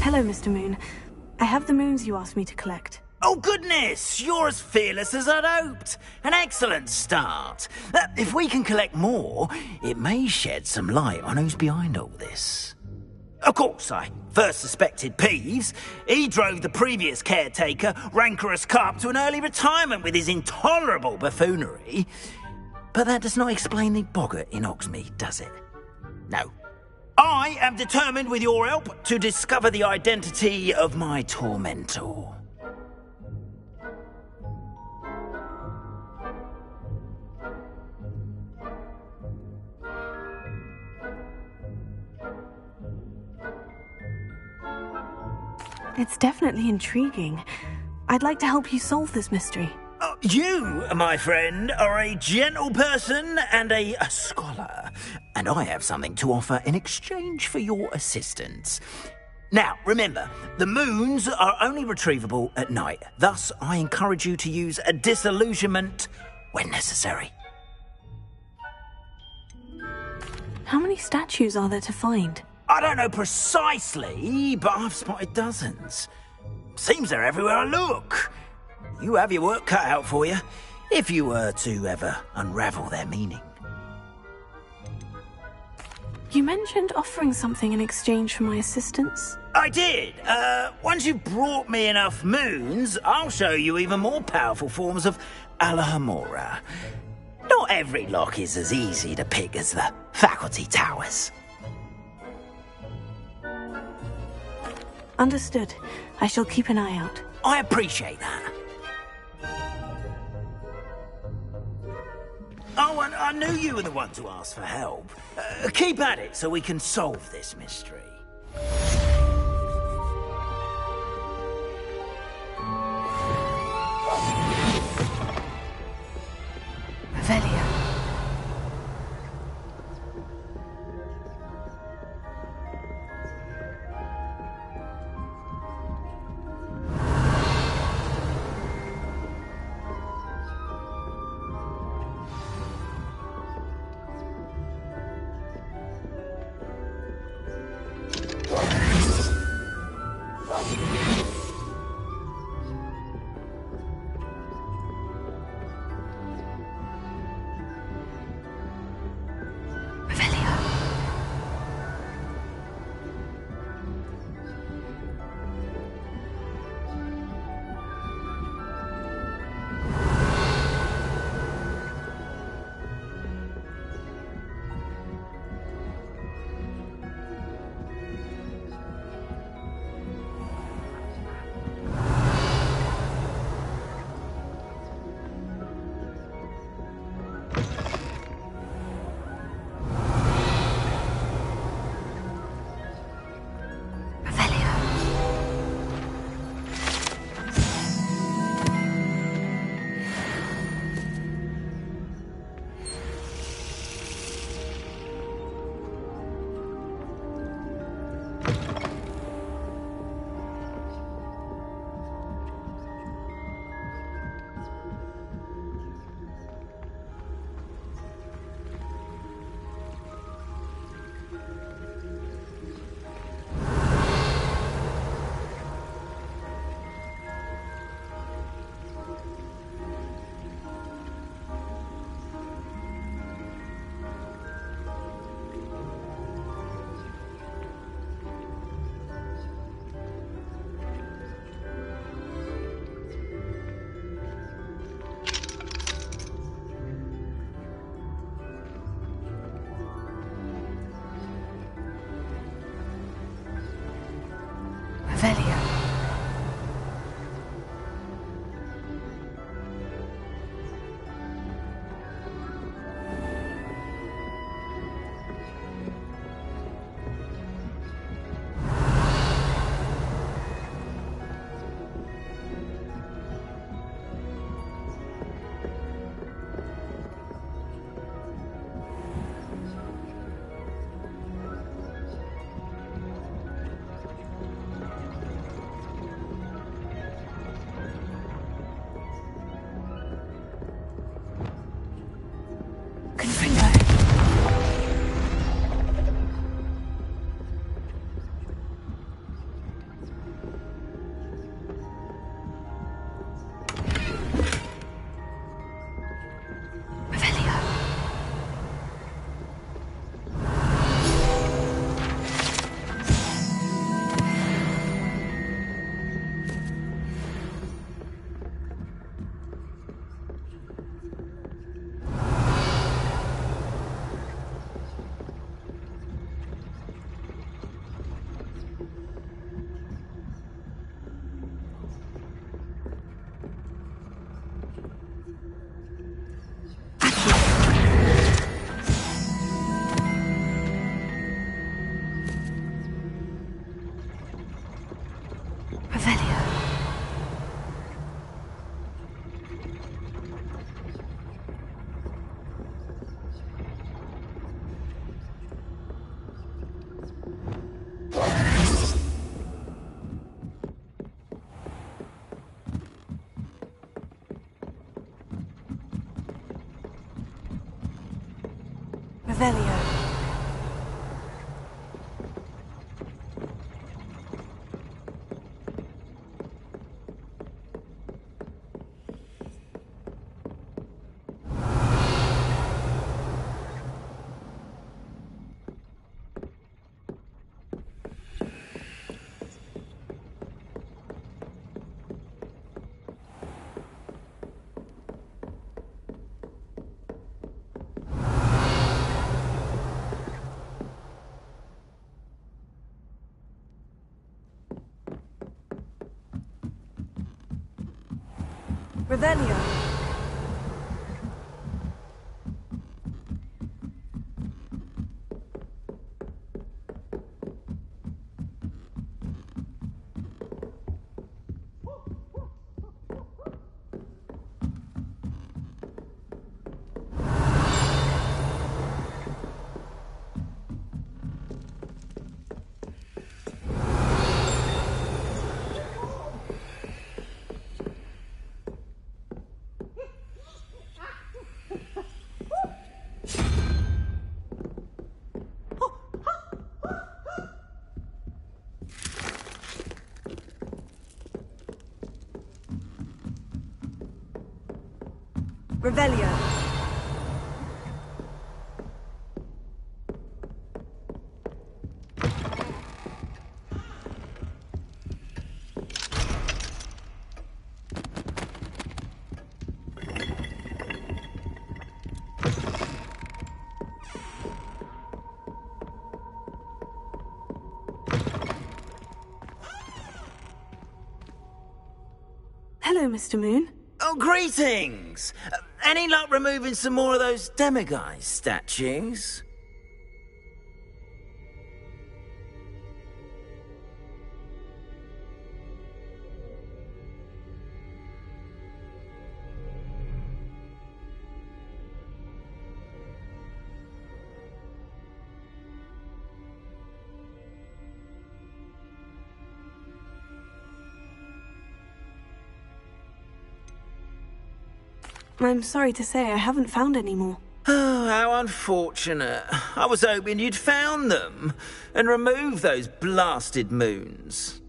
Hello, Mr. Moon. I have the moons you asked me to collect. Oh, goodness! You're as fearless as I'd hoped. An excellent start. If we can collect more, it may shed some light on who's behind all this. Of course, I first suspected Peeves. He drove the previous caretaker, Rancorous Carp, to an early retirement with his intolerable buffoonery. But that does not explain the boggart in Hogsmeade, does it? No. I am determined, with your help, to discover the identity of my tormentor. It's definitely intriguing. I'd like to help you solve this mystery. You, my friend, are a gentle person and a scholar, and I have something to offer in exchange for your assistance. Now, remember, the moons are only retrievable at night. Thus, I encourage you to use a disillusionment when necessary. How many statues are there to find? I don't know precisely, but I've spotted dozens. Seems they're everywhere I look. You have your work cut out for you, if you were to ever unravel their meaning. You mentioned offering something in exchange for my assistance. I did. Once you've brought me enough moons, I'll show you even more powerful forms of Alohomora. Not every lock is as easy to pick as the faculty towers. Understood. I shall keep an eye out. I appreciate that. Oh, and I knew you were the one to ask for help. Keep at it so we can solve this mystery. Revelia. Revelio. Revelio. Revelio. Hello, Mr. Moon. Oh, greetings! Any luck removing some more of those demiguise statues? I'm sorry to say I haven't found any more. Oh, how unfortunate. I was hoping you'd found them and removed those blasted moons.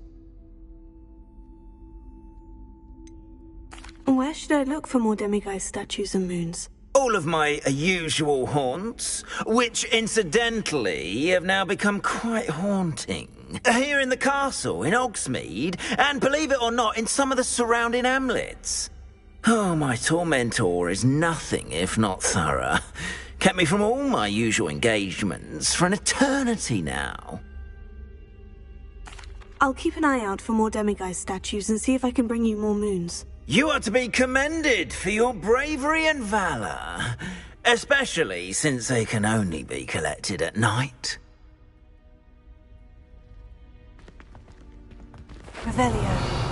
Where should I look for more demiguise statues and moons? All of my usual haunts, which incidentally have now become quite haunting. Here in the castle, in Hogsmeade, and believe it or not, in some of the surrounding hamlets. Oh, my tormentor is nothing if not thorough. Kept me from all my usual engagements for an eternity now. I'll keep an eye out for more demiguise statues and see if I can bring you more moons. You are to be commended for your bravery and valor, especially since they can only be collected at night. Revelio.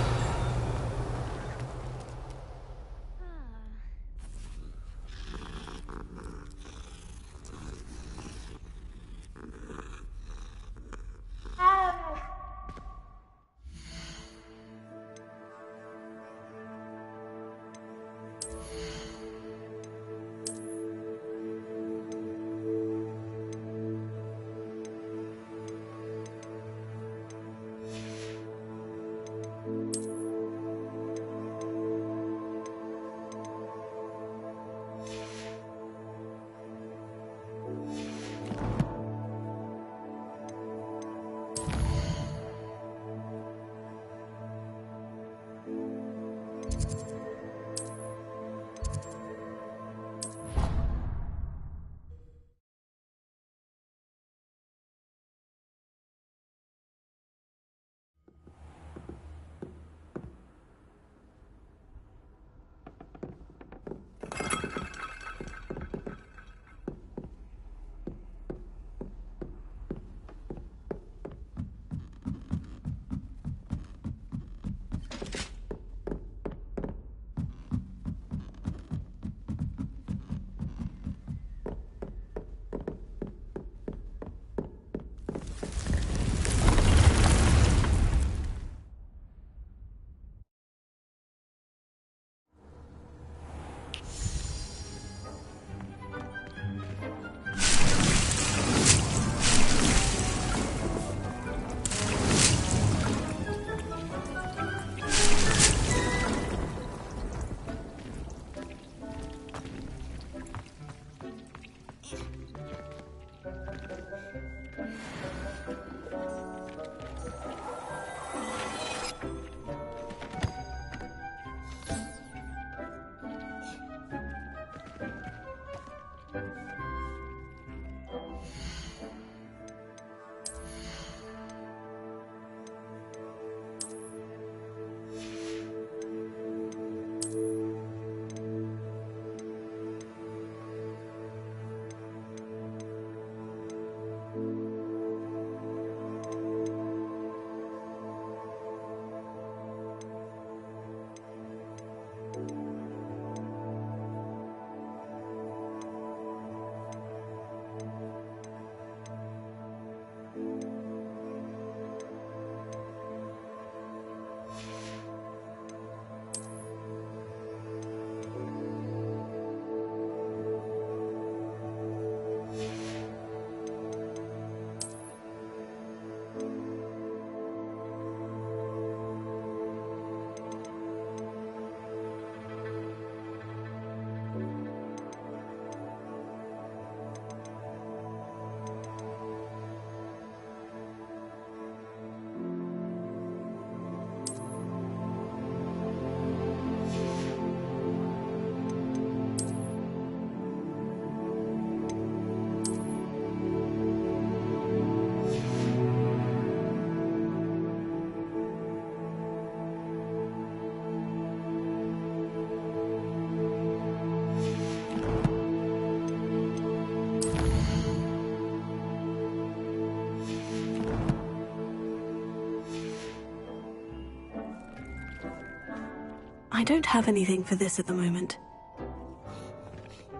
I don't have anything for this at the moment.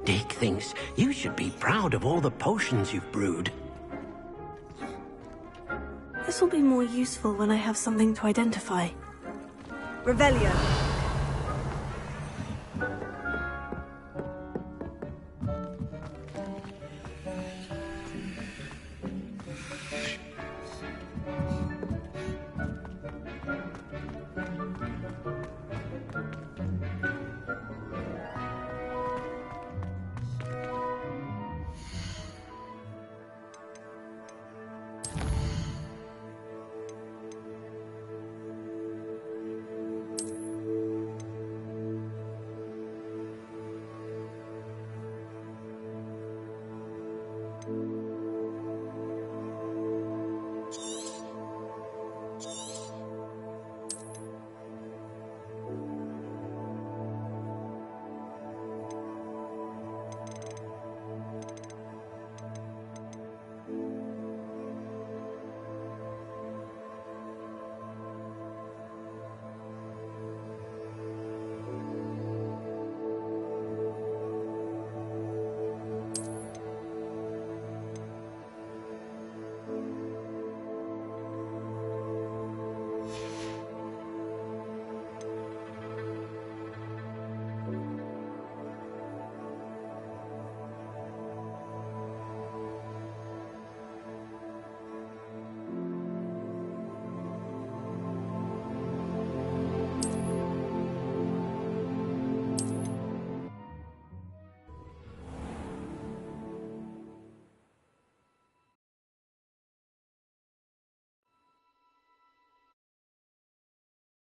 Dick thinks you should be proud of all the potions you've brewed. This will be more useful when I have something to identify. Revelio.